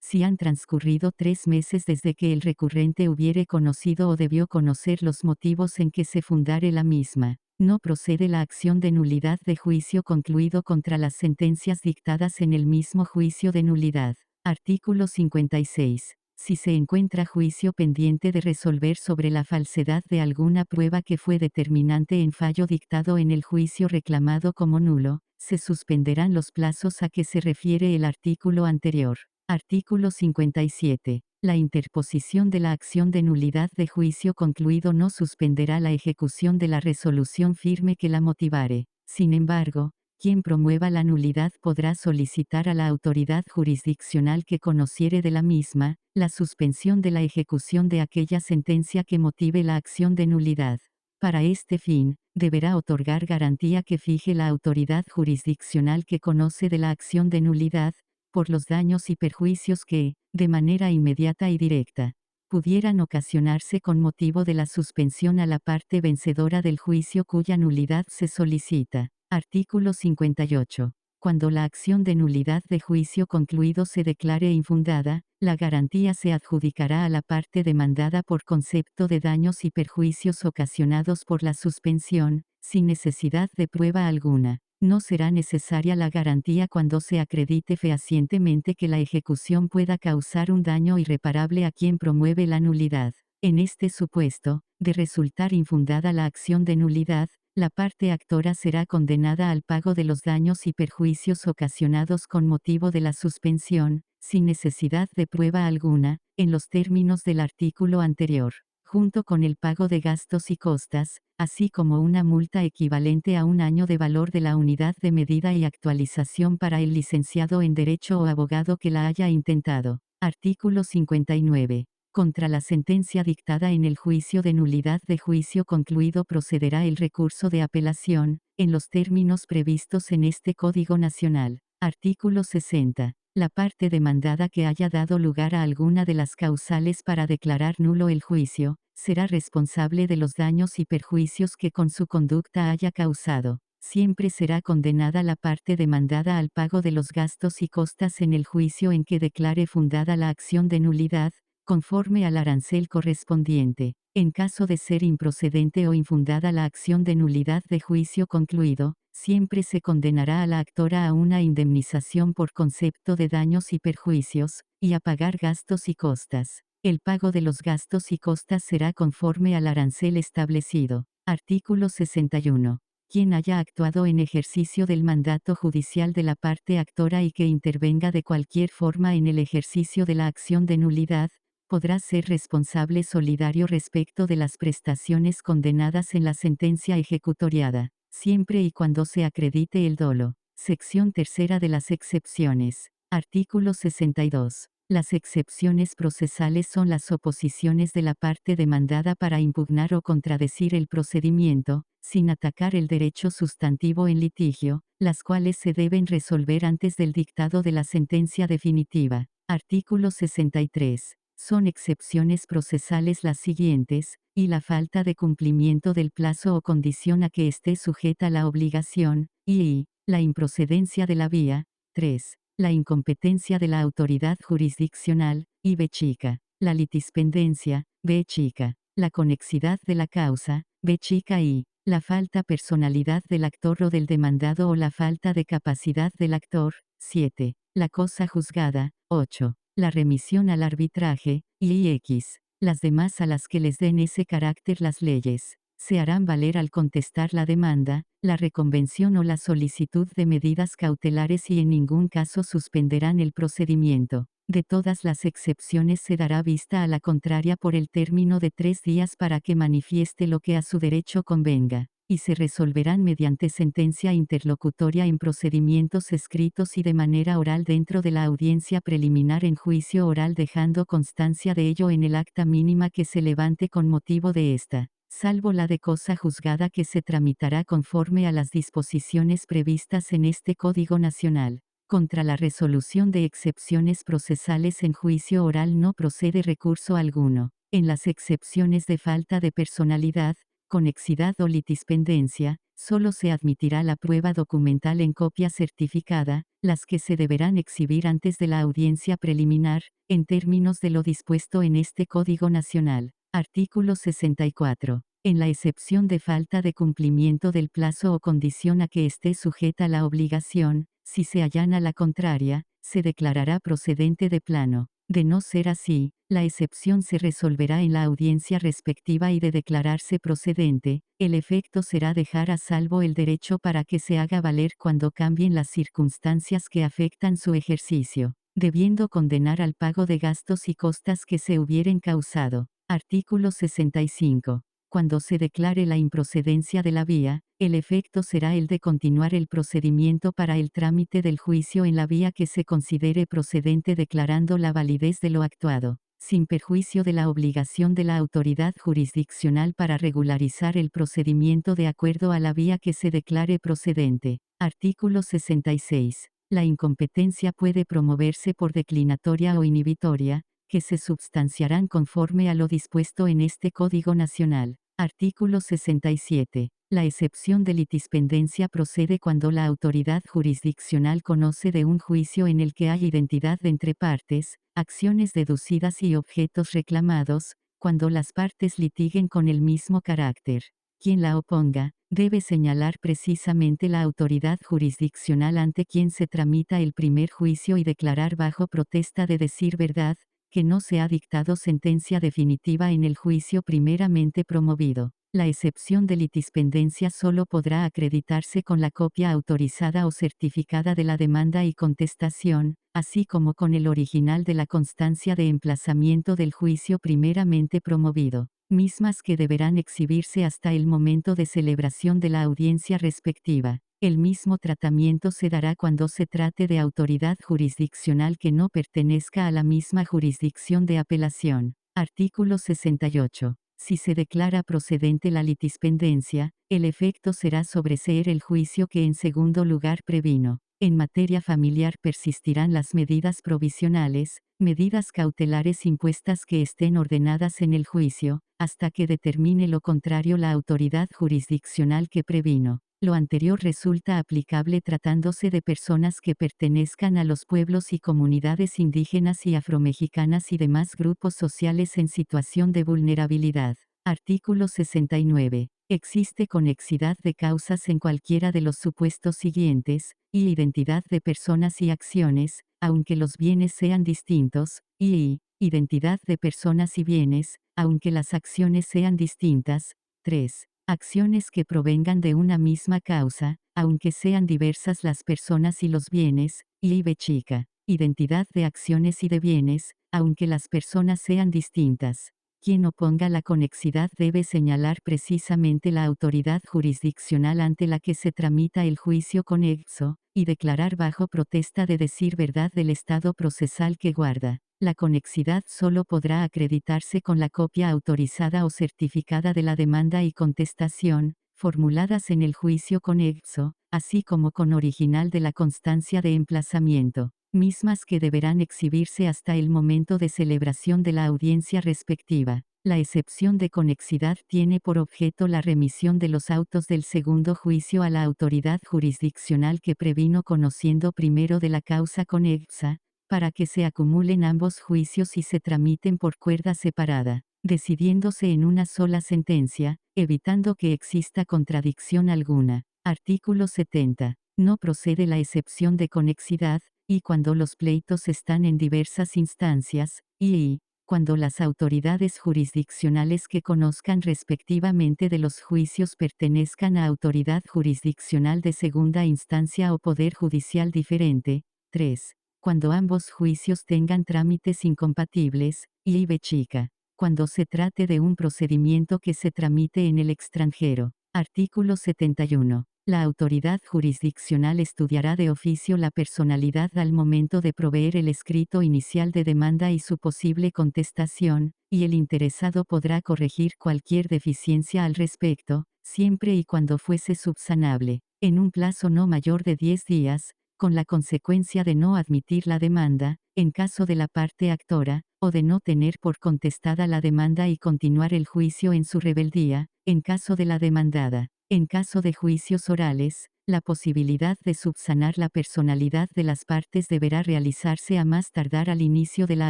si han transcurrido 3 meses desde que el recurrente hubiere conocido o debió conocer los motivos en que se fundare la misma, no procede la acción de nulidad de juicio concluido contra las sentencias dictadas en el mismo juicio de nulidad. Artículo 56. Si se encuentra juicio pendiente de resolver sobre la falsedad de alguna prueba que fue determinante en fallo dictado en el juicio reclamado como nulo, se suspenderán los plazos a que se refiere el artículo anterior. Artículo 57. La interposición de la acción de nulidad de juicio concluido no suspenderá la ejecución de la resolución firme que la motivare. Sin embargo, quien promueva la nulidad podrá solicitar a la autoridad jurisdiccional que conociere de la misma, la suspensión de la ejecución de aquella sentencia que motive la acción de nulidad. Para este fin, deberá otorgar garantía que fije la autoridad jurisdiccional que conoce de la acción de nulidad, por los daños y perjuicios que, de manera inmediata y directa, pudieran ocasionarse con motivo de la suspensión a la parte vencedora del juicio cuya nulidad se solicita. Artículo 58. Cuando la acción de nulidad de juicio concluido se declare infundada, la garantía se adjudicará a la parte demandada por concepto de daños y perjuicios ocasionados por la suspensión, sin necesidad de prueba alguna. No será necesaria la garantía cuando se acredite fehacientemente que la ejecución pueda causar un daño irreparable a quien promueve la nulidad. En este supuesto, de resultar infundada la acción de nulidad, la parte actora será condenada al pago de los daños y perjuicios ocasionados con motivo de la suspensión, sin necesidad de prueba alguna, en los términos del artículo anterior, junto con el pago de gastos y costas, así como una multa equivalente a un año de valor de la unidad de medida y actualización para el licenciado en Derecho o abogado que la haya intentado. Artículo 59. Contra la sentencia dictada en el juicio de nulidad de juicio concluido procederá el recurso de apelación, en los términos previstos en este Código Nacional. Artículo 60. La parte demandada que haya dado lugar a alguna de las causales para declarar nulo el juicio, será responsable de los daños y perjuicios que con su conducta haya causado. Siempre será condenada la parte demandada al pago de los gastos y costas en el juicio en que declare fundada la acción de nulidad, conforme al arancel correspondiente. En caso de ser improcedente o infundada la acción de nulidad de juicio concluido, siempre se condenará a la actora a una indemnización por concepto de daños y perjuicios, y a pagar gastos y costas. El pago de los gastos y costas será conforme al arancel establecido. Artículo 61. Quien haya actuado en ejercicio del mandato judicial de la parte actora y que intervenga de cualquier forma en el ejercicio de la acción de nulidad, podrá ser responsable solidario respecto de las prestaciones condenadas en la sentencia ejecutoriada, siempre y cuando se acredite el dolo. Sección tercera de las excepciones. Artículo 62. Las excepciones procesales son las oposiciones de la parte demandada para impugnar o contradecir el procedimiento, sin atacar el derecho sustantivo en litigio, las cuales se deben resolver antes del dictado de la sentencia definitiva. Artículo 63. Son excepciones procesales las siguientes, y la falta de cumplimiento del plazo o condición a que esté sujeta la obligación, y la improcedencia de la vía. 3. La incompetencia de la autoridad jurisdiccional, y b chica. La litispendencia, b chica. La conexidad de la causa, b chica y la falta personalidad del actor o del demandado o la falta de capacidad del actor. 7. La cosa juzgada. 8. La remisión al arbitraje, y x. Las demás a las que les den ese carácter las leyes, se harán valer al contestar la demanda, la reconvención o la solicitud de medidas cautelares y en ningún caso suspenderán el procedimiento. De todas las excepciones se dará vista a la contraria por el término de 3 días para que manifieste lo que a su derecho convenga, y se resolverán mediante sentencia interlocutoria en procedimientos escritos y de manera oral dentro de la audiencia preliminar en juicio oral dejando constancia de ello en el acta mínima que se levante con motivo de esta, salvo la de cosa juzgada que se tramitará conforme a las disposiciones previstas en este Código Nacional. Contra la resolución de excepciones procesales en juicio oral no procede recurso alguno. En las excepciones de falta de personalidad, conexidad o litispendencia, solo se admitirá la prueba documental en copia certificada, las que se deberán exhibir antes de la audiencia preliminar, en términos de lo dispuesto en este Código Nacional. Artículo 64. En la excepción de falta de cumplimiento del plazo o condición a que esté sujeta la obligación, si se allana la contraria, se declarará procedente de plano. De no ser así, la excepción se resolverá en la audiencia respectiva y de declararse procedente, el efecto será dejar a salvo el derecho para que se haga valer cuando cambien las circunstancias que afectan su ejercicio, debiendo condenar al pago de gastos y costas que se hubieren causado. Artículo 65. Cuando se declare la improcedencia de la vía, el efecto será el de continuar el procedimiento para el trámite del juicio en la vía que se considere procedente declarando la validez de lo actuado, sin perjuicio de la obligación de la autoridad jurisdiccional para regularizar el procedimiento de acuerdo a la vía que se declare procedente. Artículo 66. La incompetencia puede promoverse por declinatoria o inhibitoria, que se substanciarán conforme a lo dispuesto en este Código Nacional. Artículo 67. La excepción de litispendencia procede cuando la autoridad jurisdiccional conoce de un juicio en el que hay identidad entre partes, acciones deducidas y objetos reclamados, cuando las partes litiguen con el mismo carácter. Quien la oponga, debe señalar precisamente la autoridad jurisdiccional ante quien se tramita el primer juicio y declarar bajo protesta de decir verdad, que no se ha dictado sentencia definitiva en el juicio primeramente promovido. La excepción de litispendencia solo podrá acreditarse con la copia autorizada o certificada de la demanda y contestación, así como con el original de la constancia de emplazamiento del juicio primeramente promovido, mismas que deberán exhibirse hasta el momento de celebración de la audiencia respectiva. El mismo tratamiento se dará cuando se trate de autoridad jurisdiccional que no pertenezca a la misma jurisdicción de apelación. Artículo 68. Si se declara procedente la litispendencia, el efecto será sobreseer el juicio que en segundo lugar previno. En materia familiar persistirán las medidas provisionales, medidas cautelares impuestas que estén ordenadas en el juicio, hasta que determine lo contrario la autoridad jurisdiccional que previno. Lo anterior resulta aplicable tratándose de personas que pertenezcan a los pueblos y comunidades indígenas y afromexicanas y demás grupos sociales en situación de vulnerabilidad. Artículo 69. Existe conexidad de causas en cualquiera de los supuestos siguientes, y identidad de personas y acciones, aunque los bienes sean distintos, y identidad de personas y bienes, aunque las acciones sean distintas. 3. Acciones que provengan de una misma causa, aunque sean diversas las personas y los bienes, y b chica. Identidad de acciones y de bienes, aunque las personas sean distintas. Quien oponga la conexidad debe señalar precisamente la autoridad jurisdiccional ante la que se tramita el juicio conexo, y declarar bajo protesta de decir verdad del estado procesal que guarda. La conexidad solo podrá acreditarse con la copia autorizada o certificada de la demanda y contestación, formuladas en el juicio conexo, así como con original de la constancia de emplazamiento, mismas que deberán exhibirse hasta el momento de celebración de la audiencia respectiva. La excepción de conexidad tiene por objeto la remisión de los autos del segundo juicio a la autoridad jurisdiccional que previno conociendo primero de la causa conexa, para que se acumulen ambos juicios y se tramiten por cuerda separada, decidiéndose en una sola sentencia, evitando que exista contradicción alguna. Artículo 70. No procede la excepción de conexidad, y cuando los pleitos están en diversas instancias, y cuando las autoridades jurisdiccionales que conozcan respectivamente de los juicios pertenezcan a autoridad jurisdiccional de segunda instancia o poder judicial diferente. 3. Cuando ambos juicios tengan trámites incompatibles, y b chica. Cuando se trate de un procedimiento que se tramite en el extranjero. Artículo 71. La autoridad jurisdiccional estudiará de oficio la personalidad al momento de proveer el escrito inicial de demanda y su posible contestación, y el interesado podrá corregir cualquier deficiencia al respecto, siempre y cuando fuese subsanable, en un plazo no mayor de 10 días, con la consecuencia de no admitir la demanda, en caso de la parte actora, o de no tener por contestada la demanda y continuar el juicio en su rebeldía, en caso de la demandada. En caso de juicios orales, la posibilidad de subsanar la personalidad de las partes deberá realizarse a más tardar al inicio de la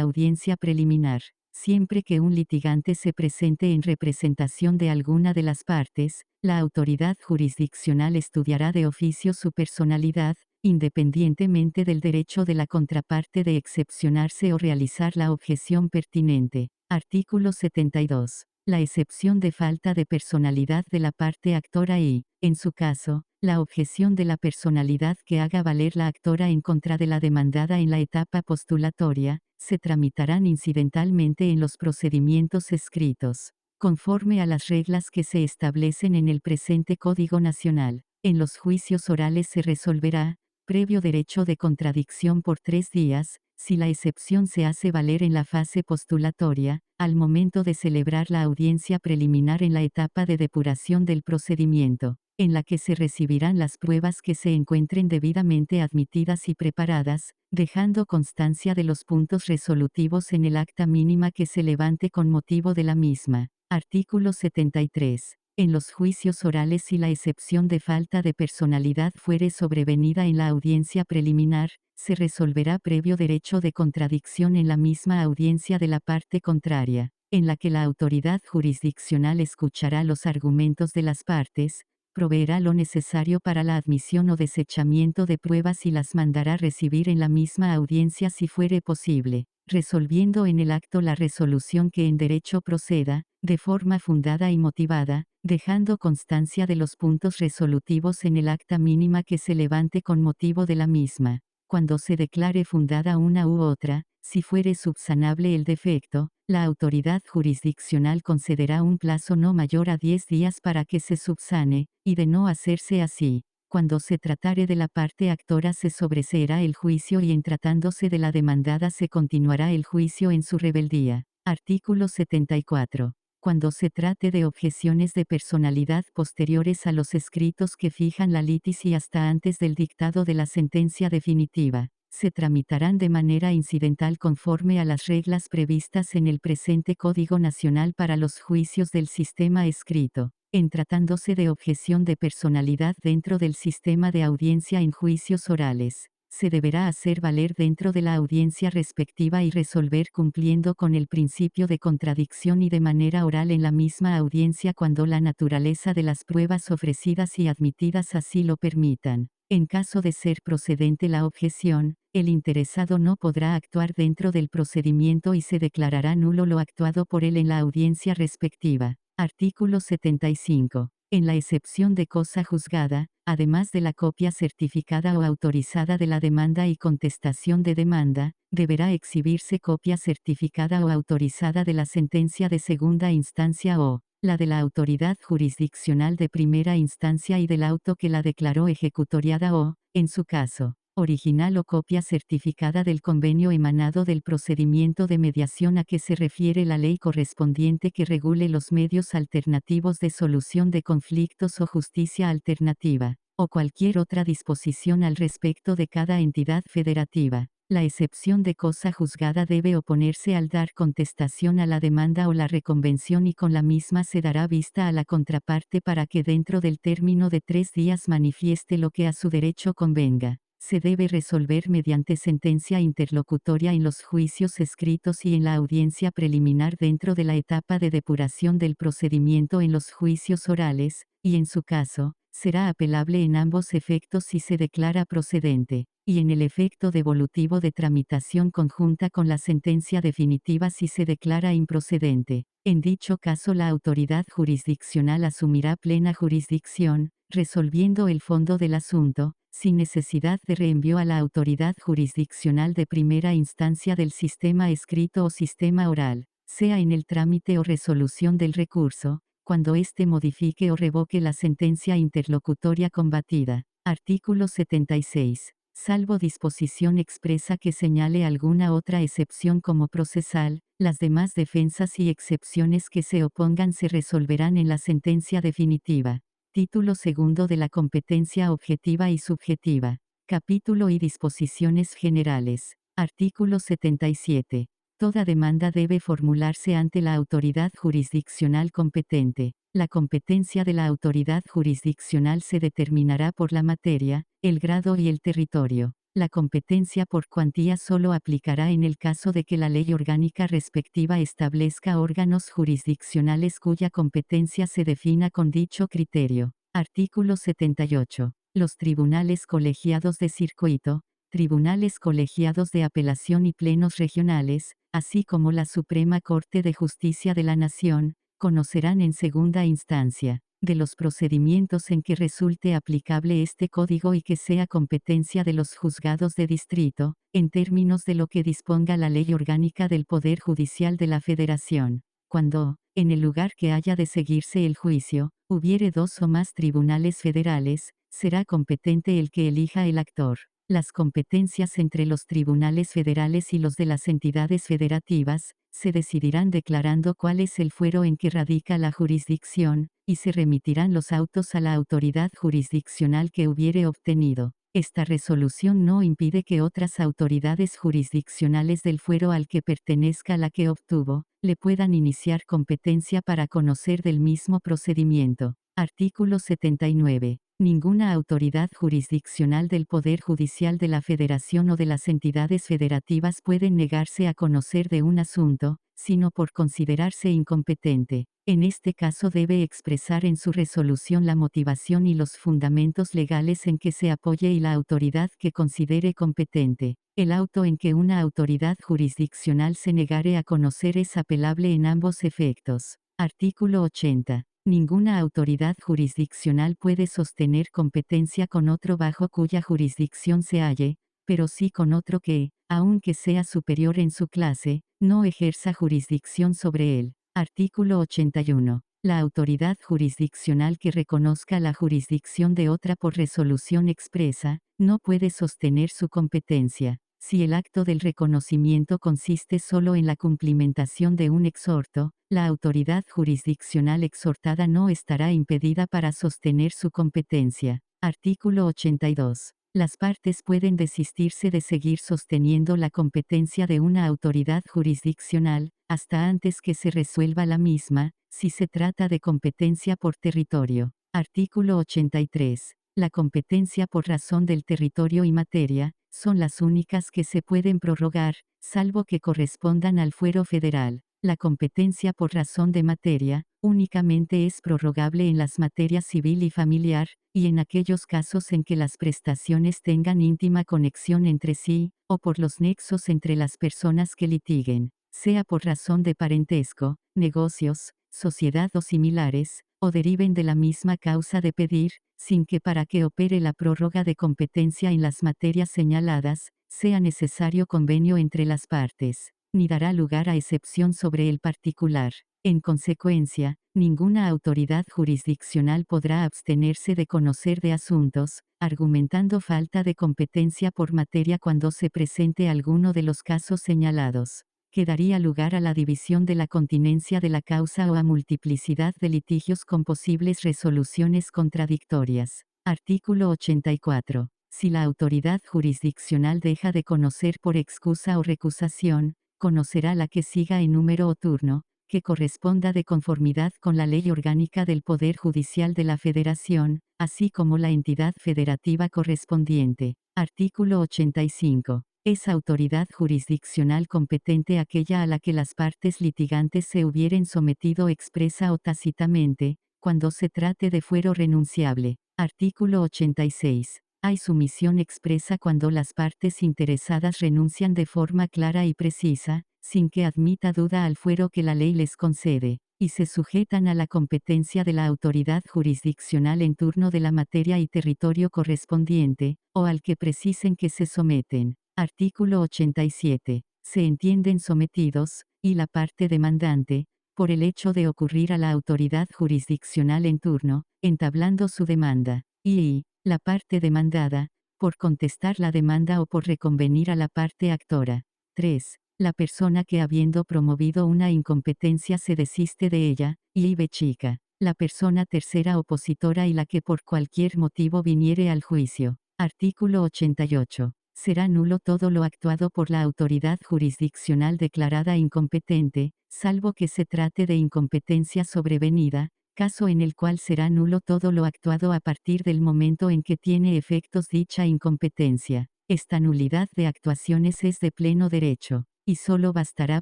audiencia preliminar. Siempre que un litigante se presente en representación de alguna de las partes, la autoridad jurisdiccional estudiará de oficio su personalidad, independientemente del derecho de la contraparte de excepcionarse o realizar la objeción pertinente. Artículo 72. La excepción de falta de personalidad de la parte actora y, en su caso, la objeción de la personalidad que haga valer la actora en contra de la demandada en la etapa postulatoria, se tramitarán incidentalmente en los procedimientos escritos, conforme a las reglas que se establecen en el presente Código Nacional. En los juicios orales se resolverá, previo derecho de contradicción por 3 días, si la excepción se hace valer en la fase postulatoria, al momento de celebrar la audiencia preliminar en la etapa de depuración del procedimiento, en la que se recibirán las pruebas que se encuentren debidamente admitidas y preparadas, dejando constancia de los puntos resolutivos en el acta mínima que se levante con motivo de la misma. Artículo 73. En los juicios orales si la excepción de falta de personalidad fuere sobrevenida en la audiencia preliminar, se resolverá previo derecho de contradicción en la misma audiencia de la parte contraria, en la que la autoridad jurisdiccional escuchará los argumentos de las partes, proveerá lo necesario para la admisión o desechamiento de pruebas y las mandará recibir en la misma audiencia si fuere posible, resolviendo en el acto la resolución que en derecho proceda, de forma fundada y motivada, dejando constancia de los puntos resolutivos en el acta mínima que se levante con motivo de la misma. Cuando se declare fundada una u otra, si fuere subsanable el defecto, la autoridad jurisdiccional concederá un plazo no mayor a 10 días para que se subsane, y de no hacerse así, cuando se tratare de la parte actora se sobreseerá el juicio y en tratándose de la demandada se continuará el juicio en su rebeldía. Artículo 74. Cuando se trate de objeciones de personalidad posteriores a los escritos que fijan la litis y hasta antes del dictado de la sentencia definitiva, se tramitarán de manera incidental conforme a las reglas previstas en el presente Código Nacional para los juicios del sistema escrito. En tratándose de objeción de personalidad dentro del sistema de audiencia en juicios orales, se deberá hacer valer dentro de la audiencia respectiva y resolver cumpliendo con el principio de contradicción y de manera oral en la misma audiencia cuando la naturaleza de las pruebas ofrecidas y admitidas así lo permitan. En caso de ser procedente la objeción, el interesado no podrá actuar dentro del procedimiento y se declarará nulo lo actuado por él en la audiencia respectiva. Artículo 75. En la excepción de cosa juzgada, además de la copia certificada o autorizada de la demanda y contestación de demanda, deberá exhibirse copia certificada o autorizada de la sentencia de segunda instancia o, la de la autoridad jurisdiccional de primera instancia y del auto que la declaró ejecutoriada o, en su caso, original o copia certificada del convenio emanado del procedimiento de mediación a que se refiere la ley correspondiente que regule los medios alternativos de solución de conflictos o justicia alternativa, o cualquier otra disposición al respecto de cada entidad federativa. La excepción de cosa juzgada debe oponerse al dar contestación a la demanda o la reconvención y con la misma se dará vista a la contraparte para que dentro del término de 3 días manifieste lo que a su derecho convenga. Se debe resolver mediante sentencia interlocutoria en los juicios escritos y en la audiencia preliminar dentro de la etapa de depuración del procedimiento en los juicios orales, y en su caso, será apelable en ambos efectos si se declara procedente, y en el efecto devolutivo de tramitación conjunta con la sentencia definitiva si se declara improcedente. En dicho caso la autoridad jurisdiccional asumirá plena jurisdicción, resolviendo el fondo del asunto, sin necesidad de reenvío a la autoridad jurisdiccional de primera instancia del sistema escrito o sistema oral, sea en el trámite o resolución del recurso, cuando éste modifique o revoque la sentencia interlocutoria combatida. Artículo 76. Salvo disposición expresa que señale alguna otra excepción como procesal, las demás defensas y excepciones que se opongan se resolverán en la sentencia definitiva. Título segundo de la competencia objetiva y subjetiva. Capítulo y disposiciones generales. Artículo 77. Toda demanda debe formularse ante la autoridad jurisdiccional competente. La competencia de la autoridad jurisdiccional se determinará por la materia, el grado y el territorio. La competencia por cuantía solo aplicará en el caso de que la ley orgánica respectiva establezca órganos jurisdiccionales cuya competencia se defina con dicho criterio. Artículo 78. Los tribunales colegiados de circuito, tribunales colegiados de apelación y plenos regionales, así como la Suprema Corte de Justicia de la Nación, conocerán en segunda instancia, de los procedimientos en que resulte aplicable este código y que sea competencia de los juzgados de distrito, en términos de lo que disponga la Ley Orgánica del Poder Judicial de la Federación. Cuando, en el lugar que haya de seguirse el juicio, hubiere 2 o más tribunales federales, será competente el que elija el actor. Las competencias entre los tribunales federales y los de las entidades federativas, se decidirán declarando cuál es el fuero en que radica la jurisdicción, y se remitirán los autos a la autoridad jurisdiccional que hubiere obtenido. Esta resolución no impide que otras autoridades jurisdiccionales del fuero al que pertenezca la que obtuvo, le puedan iniciar competencia para conocer del mismo procedimiento. Artículo 79. Ninguna autoridad jurisdiccional del Poder Judicial de la Federación o de las entidades federativas puede negarse a conocer de un asunto, sino por considerarse incompetente. En este caso debe expresar en su resolución la motivación y los fundamentos legales en que se apoye y la autoridad que considere competente. El auto en que una autoridad jurisdiccional se negare a conocer es apelable en ambos efectos. Artículo 80. Ninguna autoridad jurisdiccional puede sostener competencia con otro bajo cuya jurisdicción se halle, pero sí con otro que, aunque sea superior en su clase, no ejerza jurisdicción sobre él. Artículo 81. La autoridad jurisdiccional que reconozca la jurisdicción de otra por resolución expresa, no puede sostener su competencia, si el acto del reconocimiento consiste solo en la cumplimentación de un exhorto, la autoridad jurisdiccional exhortada no estará impedida para sostener su competencia. Artículo 82. Las partes pueden desistirse de seguir sosteniendo la competencia de una autoridad jurisdiccional, hasta antes que se resuelva la misma, si se trata de competencia por territorio. Artículo 83. La competencia por razón del territorio y materia, son las únicas que se pueden prorrogar, salvo que correspondan al fuero federal. La competencia por razón de materia, únicamente es prorrogable en las materias civil y familiar, y en aquellos casos en que las prestaciones tengan íntima conexión entre sí, o por los nexos entre las personas que litiguen, sea por razón de parentesco, negocios, sociedad o similares, o deriven de la misma causa de pedir, sin que para que opere la prórroga de competencia en las materias señaladas, sea necesario convenio entre las partes, ni dará lugar a excepción sobre el particular. En consecuencia, ninguna autoridad jurisdiccional podrá abstenerse de conocer de asuntos, argumentando falta de competencia por materia cuando se presente alguno de los casos señalados, que daría lugar a la división de la continencia de la causa o a multiplicidad de litigios con posibles resoluciones contradictorias. Artículo 84. Si la autoridad jurisdiccional deja de conocer por excusa o recusación, conocerá la que siga en número o turno, que corresponda de conformidad con la Ley Orgánica del Poder Judicial de la Federación, así como la entidad federativa correspondiente. Artículo 85. Es autoridad jurisdiccional competente aquella a la que las partes litigantes se hubieren sometido expresa o tácitamente, cuando se trate de fuero renunciable. Artículo 86. Hay sumisión expresa cuando las partes interesadas renuncian de forma clara y precisa, sin que admita duda al fuero que la ley les concede, y se sujetan a la competencia de la autoridad jurisdiccional en turno de la materia y territorio correspondiente, o al que precisen que se someten. Artículo 87. Se entienden sometidos, y la parte demandante, por el hecho de ocurrir a la autoridad jurisdiccional en turno, entablando su demanda, y la parte demandada, por contestar la demanda o por reconvenir a la parte actora. 3. La persona que habiendo promovido una incompetencia se desiste de ella, y b chica, la persona tercera opositora y la que por cualquier motivo viniere al juicio. Artículo 88. Será nulo todo lo actuado por la autoridad jurisdiccional declarada incompetente, salvo que se trate de incompetencia sobrevenida, caso en el cual será nulo todo lo actuado a partir del momento en que tiene efectos dicha incompetencia. Esta nulidad de actuaciones es de pleno derecho, y solo bastará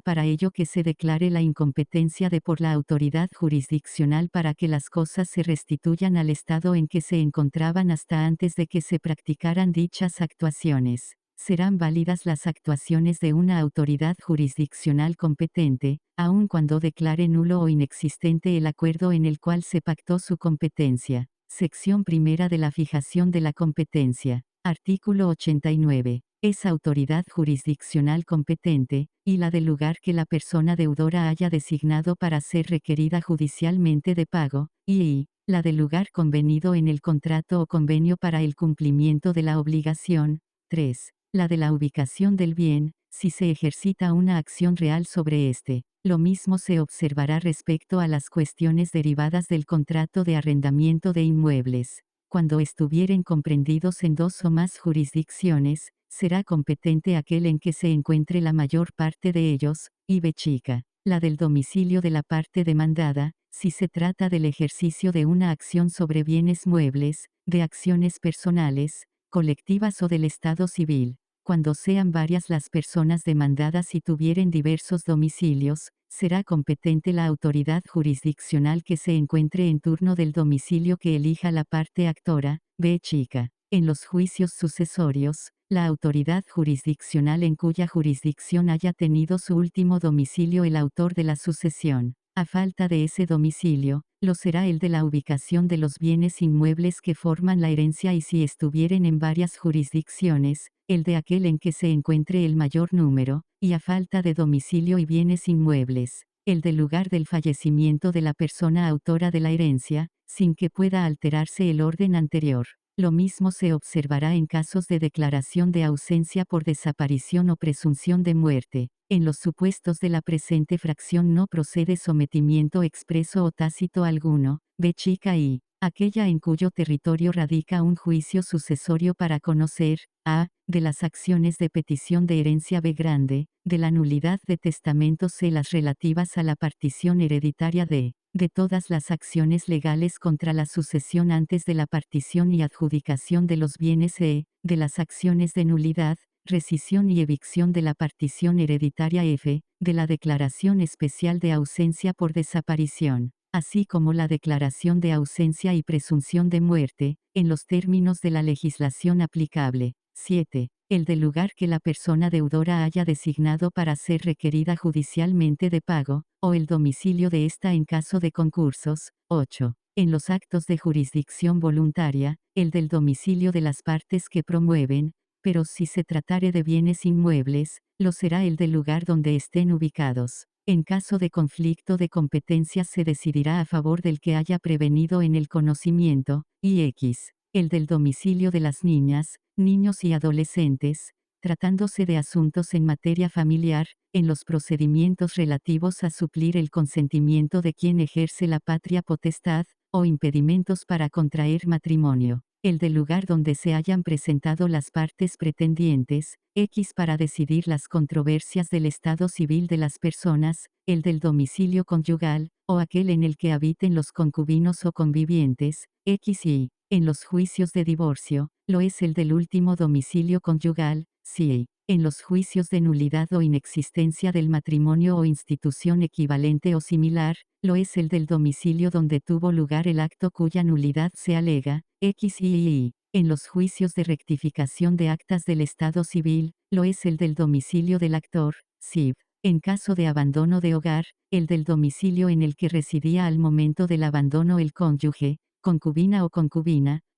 para ello que se declare la incompetencia de por la autoridad jurisdiccional para que las cosas se restituyan al estado en que se encontraban hasta antes de que se practicaran dichas actuaciones. Serán válidas las actuaciones de una autoridad jurisdiccional competente, aun cuando declare nulo o inexistente el acuerdo en el cual se pactó su competencia. Sección primera de la fijación de la competencia. Artículo 89. Es autoridad jurisdiccional competente, y la del lugar que la persona deudora haya designado para ser requerida judicialmente de pago, y la del lugar convenido en el contrato o convenio para el cumplimiento de la obligación. 3. La de la ubicación del bien, si se ejercita una acción real sobre éste. Lo mismo se observará respecto a las cuestiones derivadas del contrato de arrendamiento de inmuebles. Cuando estuvieren comprendidos en dos o más jurisdicciones, será competente aquel en que se encuentre la mayor parte de ellos, y b chica, la del domicilio de la parte demandada, si se trata del ejercicio de una acción sobre bienes muebles, de acciones personales, colectivas o del Estado civil. Cuando sean varias las personas demandadas y tuvieren diversos domicilios, será competente la autoridad jurisdiccional que se encuentre en turno del domicilio que elija la parte actora, b chica. En los juicios sucesorios, la autoridad jurisdiccional en cuya jurisdicción haya tenido su último domicilio el autor de la sucesión. A falta de ese domicilio, lo será el de la ubicación de los bienes inmuebles que forman la herencia y si estuvieren en varias jurisdicciones, el de aquel en que se encuentre el mayor número, y a falta de domicilio y bienes inmuebles, el del lugar del fallecimiento de la persona autora de la herencia, sin que pueda alterarse el orden anterior. Lo mismo se observará en casos de declaración de ausencia por desaparición o presunción de muerte. En los supuestos de la presente fracción no procede sometimiento expreso o tácito alguno, b chica y aquella en cuyo territorio radica un juicio sucesorio para conocer, a, de las acciones de petición de herencia b grande, de la nulidad de testamentos c las relativas a la partición hereditaria de todas las acciones legales contra la sucesión antes de la partición y adjudicación de los bienes e, de las acciones de nulidad, rescisión y evicción de la partición hereditaria f, de la declaración especial de ausencia por desaparición, así como la declaración de ausencia y presunción de muerte, en los términos de la legislación aplicable. 7. El del lugar que la persona deudora haya designado para ser requerida judicialmente de pago, o el domicilio de ésta en caso de concursos. 8. En los actos de jurisdicción voluntaria, el del domicilio de las partes que promueven, pero si se tratare de bienes inmuebles, lo será el del lugar donde estén ubicados. En caso de conflicto de competencias se decidirá a favor del que haya prevenido en el conocimiento, y x. El del domicilio de las niñas, niños y adolescentes, tratándose de asuntos en materia familiar, en los procedimientos relativos a suplir el consentimiento de quien ejerce la patria potestad, o impedimentos para contraer matrimonio. El del lugar donde se hayan presentado las partes pretendientes, x para decidir las controversias del estado civil de las personas, el del domicilio conyugal, o aquel en el que habiten los concubinos o convivientes, x y, en los juicios de divorcio, lo es el del último domicilio conyugal, si, en los juicios de nulidad o inexistencia del matrimonio o institución equivalente o similar, lo es el del domicilio donde tuvo lugar el acto cuya nulidad se alega, x y. En los juicios de rectificación de actas del Estado civil, lo es el del domicilio del actor, SIV. En caso de abandono de hogar, el del domicilio en el que residía al momento del abandono el cónyuge, concubina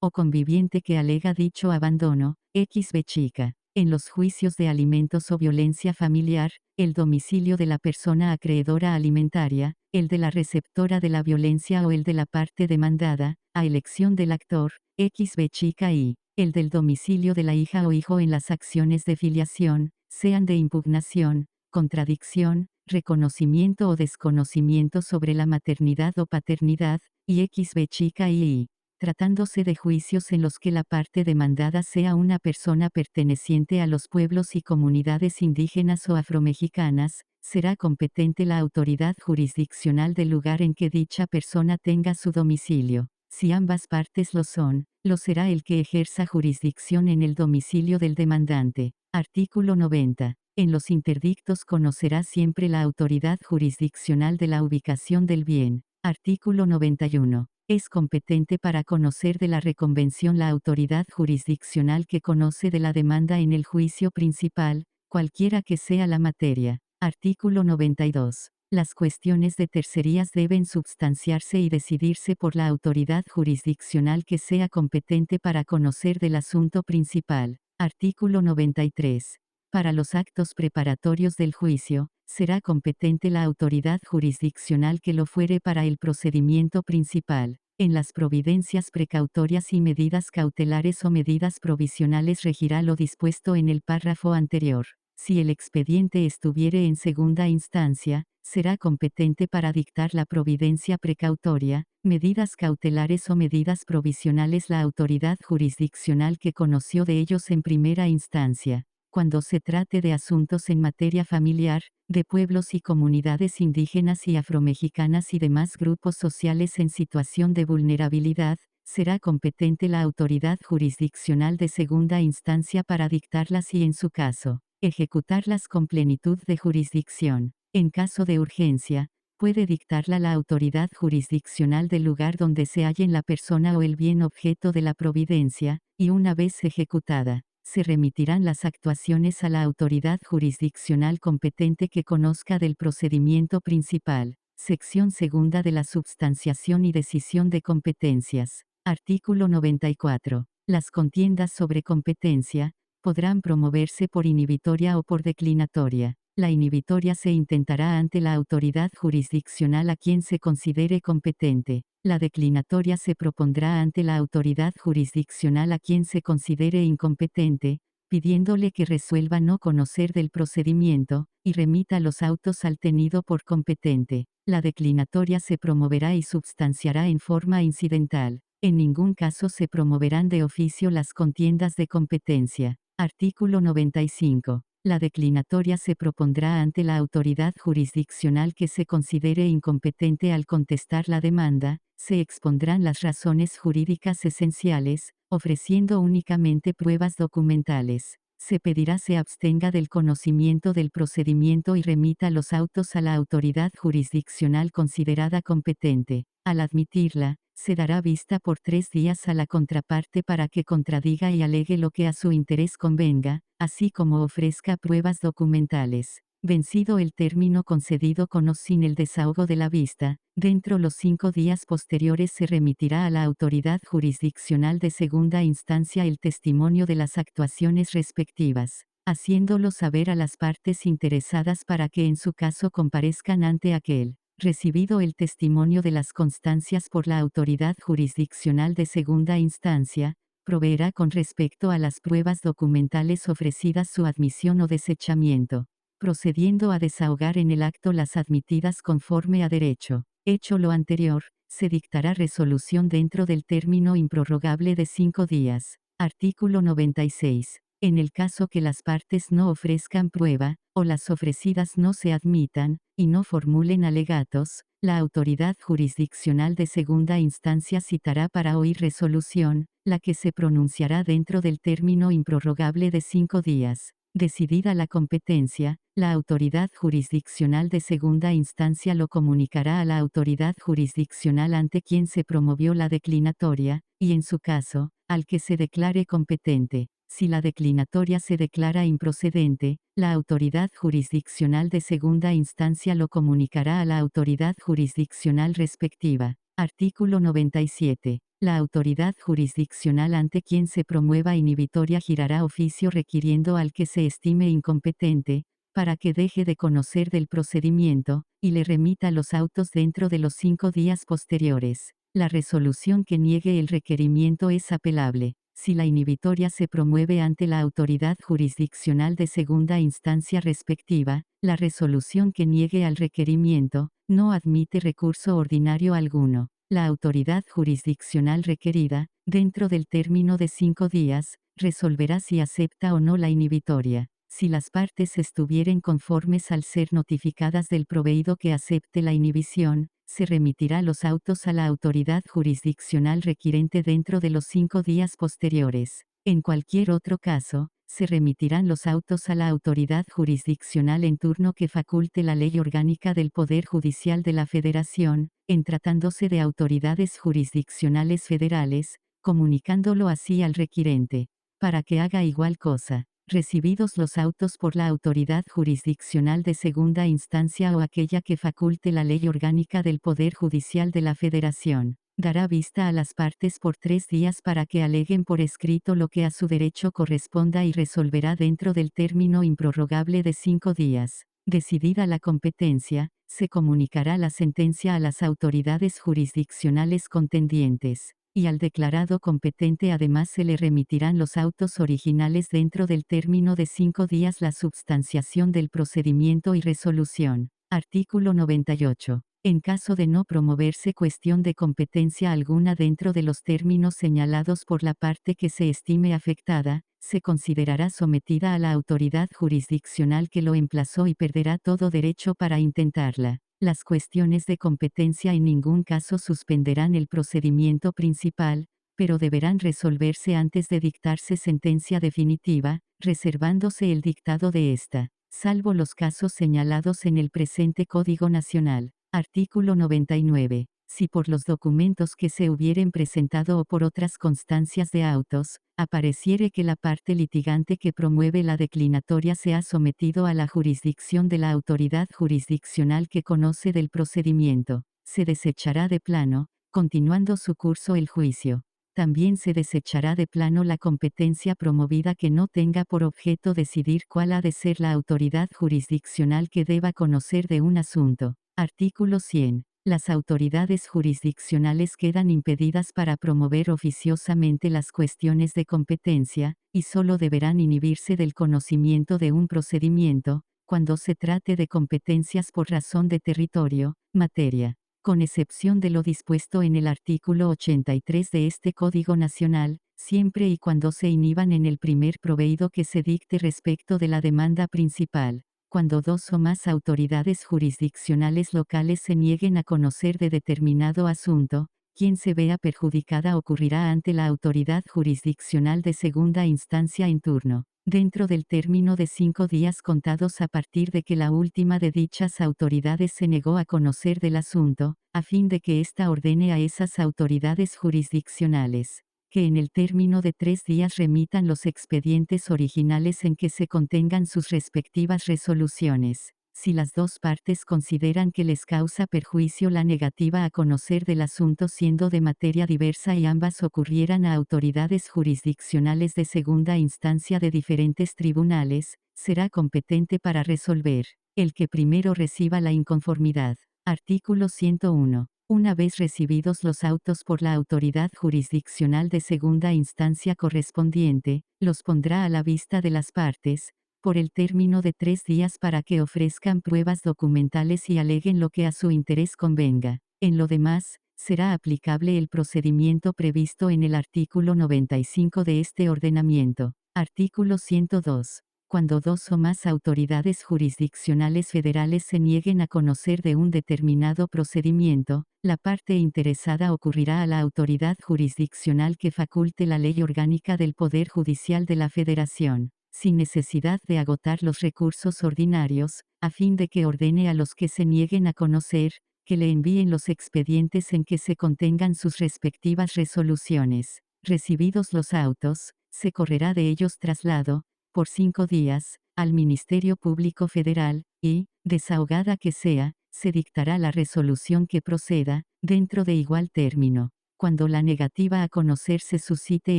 o conviviente que alega dicho abandono, xb chica. En los juicios de alimentos o violencia familiar, el domicilio de la persona acreedora alimentaria, el de la receptora de la violencia o el de la parte demandada, a elección del actor, xb chica y, el del domicilio de la hija o hijo en las acciones de filiación, sean de impugnación, contradicción, reconocimiento o desconocimiento sobre la maternidad o paternidad, y xb chica y. Tratándose de juicios en los que la parte demandada sea una persona perteneciente a los pueblos y comunidades indígenas o afromexicanas, será competente la autoridad jurisdiccional del lugar en que dicha persona tenga su domicilio. Si ambas partes lo son, lo será el que ejerza jurisdicción en el domicilio del demandante. Artículo 90. En los interdictos conocerá siempre la autoridad jurisdiccional de la ubicación del bien. Artículo 91. Es competente para conocer de la reconvención la autoridad jurisdiccional que conoce de la demanda en el juicio principal, cualquiera que sea la materia. Artículo 92. Las cuestiones de tercerías deben substanciarse y decidirse por la autoridad jurisdiccional que sea competente para conocer del asunto principal. Artículo 93. Para los actos preparatorios del juicio, será competente la autoridad jurisdiccional que lo fuere para el procedimiento principal. En las providencias precautorias y medidas cautelares o medidas provisionales regirá lo dispuesto en el párrafo anterior. Si el expediente estuviere en segunda instancia, será competente para dictar la providencia precautoria, medidas cautelares o medidas provisionales la autoridad jurisdiccional que conoció de ellos en primera instancia. Cuando se trate de asuntos en materia familiar, de pueblos y comunidades indígenas y afromexicanas y demás grupos sociales en situación de vulnerabilidad, será competente la autoridad jurisdiccional de segunda instancia para dictarlas y en su caso, ejecutarlas con plenitud de jurisdicción. En caso de urgencia, puede dictarla la autoridad jurisdiccional del lugar donde se hallen la persona o el bien objeto de la providencia, y una vez ejecutada, se remitirán las actuaciones a la autoridad jurisdiccional competente que conozca del procedimiento principal. Sección segunda de la substanciación y decisión de competencias. Artículo 94. Las contiendas sobre competencia podrán promoverse por inhibitoria o por declinatoria. La inhibitoria se intentará ante la autoridad jurisdiccional a quien se considere competente. La declinatoria se propondrá ante la autoridad jurisdiccional a quien se considere incompetente, pidiéndole que resuelva no conocer del procedimiento, y remita los autos al tenido por competente. La declinatoria se promoverá y substanciará en forma incidental. En ningún caso se promoverán de oficio las contiendas de competencia. Artículo 95. La declinatoria se propondrá ante la autoridad jurisdiccional que se considere incompetente al contestar la demanda, se expondrán las razones jurídicas esenciales, ofreciendo únicamente pruebas documentales. Se pedirá se abstenga del conocimiento del procedimiento y remita los autos a la autoridad jurisdiccional considerada competente. Al admitirla, se dará vista por 3 días a la contraparte para que contradiga y alegue lo que a su interés convenga, así como ofrezca pruebas documentales. Vencido el término concedido con o sin el desahogo de la vista, dentro los 5 días posteriores se remitirá a la autoridad jurisdiccional de segunda instancia el testimonio de las actuaciones respectivas, haciéndolo saber a las partes interesadas para que en su caso comparezcan ante aquel. Recibido el testimonio de las constancias por la autoridad jurisdiccional de segunda instancia, proveerá con respecto a las pruebas documentales ofrecidas su admisión o desechamiento, procediendo a desahogar en el acto las admitidas conforme a derecho. Hecho lo anterior, se dictará resolución dentro del término improrrogable de 5 días. Artículo 96. En el caso que las partes no ofrezcan prueba, o las ofrecidas no se admitan, y no formulen alegatos, la autoridad jurisdiccional de segunda instancia citará para oír resolución, la que se pronunciará dentro del término improrrogable de 5 días. Decidida la competencia, la autoridad jurisdiccional de segunda instancia lo comunicará a la autoridad jurisdiccional ante quien se promovió la declinatoria, y en su caso, al que se declare competente. Si la declinatoria se declara improcedente, la autoridad jurisdiccional de segunda instancia lo comunicará a la autoridad jurisdiccional respectiva. Artículo 97. La autoridad jurisdiccional ante quien se promueva inhibitoria girará oficio requiriendo al que se estime incompetente, para que deje de conocer del procedimiento, y le remita los autos dentro de los 5 días posteriores. La resolución que niegue el requerimiento es apelable. Si la inhibitoria se promueve ante la autoridad jurisdiccional de segunda instancia respectiva, la resolución que niegue al requerimiento, no admite recurso ordinario alguno. La autoridad jurisdiccional requerida, dentro del término de 5 días, resolverá si acepta o no la inhibitoria. Si las partes estuvieren conformes al ser notificadas del proveído que acepte la inhibición, se remitirá los autos a la autoridad jurisdiccional requirente dentro de los 5 días posteriores. En cualquier otro caso, se remitirán los autos a la autoridad jurisdiccional en turno que faculte la Ley Orgánica del Poder Judicial de la Federación, en tratándose de autoridades jurisdiccionales federales, comunicándolo así al requirente, para que haga igual cosa. Recibidos los autos por la autoridad jurisdiccional de segunda instancia o aquella que faculte la Ley Orgánica del Poder Judicial de la Federación, dará vista a las partes por 3 días para que aleguen por escrito lo que a su derecho corresponda y resolverá dentro del término improrrogable de 5 días. Decidida la competencia, se comunicará la sentencia a las autoridades jurisdiccionales contendientes, y al declarado competente además se le remitirán los autos originales dentro del término de 5 días la substanciación del procedimiento y resolución. Artículo 98. En caso de no promoverse cuestión de competencia alguna dentro de los términos señalados por la parte que se estime afectada, se considerará sometida a la autoridad jurisdiccional que lo emplazó y perderá todo derecho para intentarla. Las cuestiones de competencia en ningún caso suspenderán el procedimiento principal, pero deberán resolverse antes de dictarse sentencia definitiva, reservándose el dictado de esta, salvo los casos señalados en el presente Código Nacional. Artículo 99. Si por los documentos que se hubieren presentado o por otras constancias de autos, apareciere que la parte litigante que promueve la declinatoria se ha sometido a la jurisdicción de la autoridad jurisdiccional que conoce del procedimiento, se desechará de plano, continuando su curso el juicio. También se desechará de plano la competencia promovida que no tenga por objeto decidir cuál ha de ser la autoridad jurisdiccional que deba conocer de un asunto. Artículo 100. Las autoridades jurisdiccionales quedan impedidas para promover oficiosamente las cuestiones de competencia, y solo deberán inhibirse del conocimiento de un procedimiento, cuando se trate de competencias por razón de territorio, materia, con excepción de lo dispuesto en el artículo 83 de este Código Nacional, siempre y cuando se inhiban en el primer proveído que se dicte respecto de la demanda principal. Cuando dos o más autoridades jurisdiccionales locales se nieguen a conocer de determinado asunto, quien se vea perjudicada ocurrirá ante la autoridad jurisdiccional de segunda instancia en turno, dentro del término de 5 días contados a partir de que la última de dichas autoridades se negó a conocer del asunto, a fin de que ésta ordene a esas autoridades jurisdiccionales que en el término de 3 días remitan los expedientes originales en que se contengan sus respectivas resoluciones. Si las dos partes consideran que les causa perjuicio la negativa a conocer del asunto siendo de materia diversa y ambas ocurrieran a autoridades jurisdiccionales de segunda instancia de diferentes tribunales, será competente para resolver el que primero reciba la inconformidad. Artículo 101. Una vez recibidos los autos por la autoridad jurisdiccional de segunda instancia correspondiente, los pondrá a la vista de las partes, por el término de 3 días para que ofrezcan pruebas documentales y aleguen lo que a su interés convenga. En lo demás, será aplicable el procedimiento previsto en el artículo 95 de este ordenamiento. Artículo 102. Cuando dos o más autoridades jurisdiccionales federales se nieguen a conocer de un determinado procedimiento, la parte interesada ocurrirá a la autoridad jurisdiccional que faculte la ley orgánica del Poder Judicial de la Federación, sin necesidad de agotar los recursos ordinarios, a fin de que ordene a los que se nieguen a conocer, que le envíen los expedientes en que se contengan sus respectivas resoluciones. Recibidos los autos, se correrá de ellos traslado, por 5 días, al Ministerio Público Federal, y, desahogada que sea, se dictará la resolución que proceda, dentro de igual término. Cuando la negativa a conocer se suscite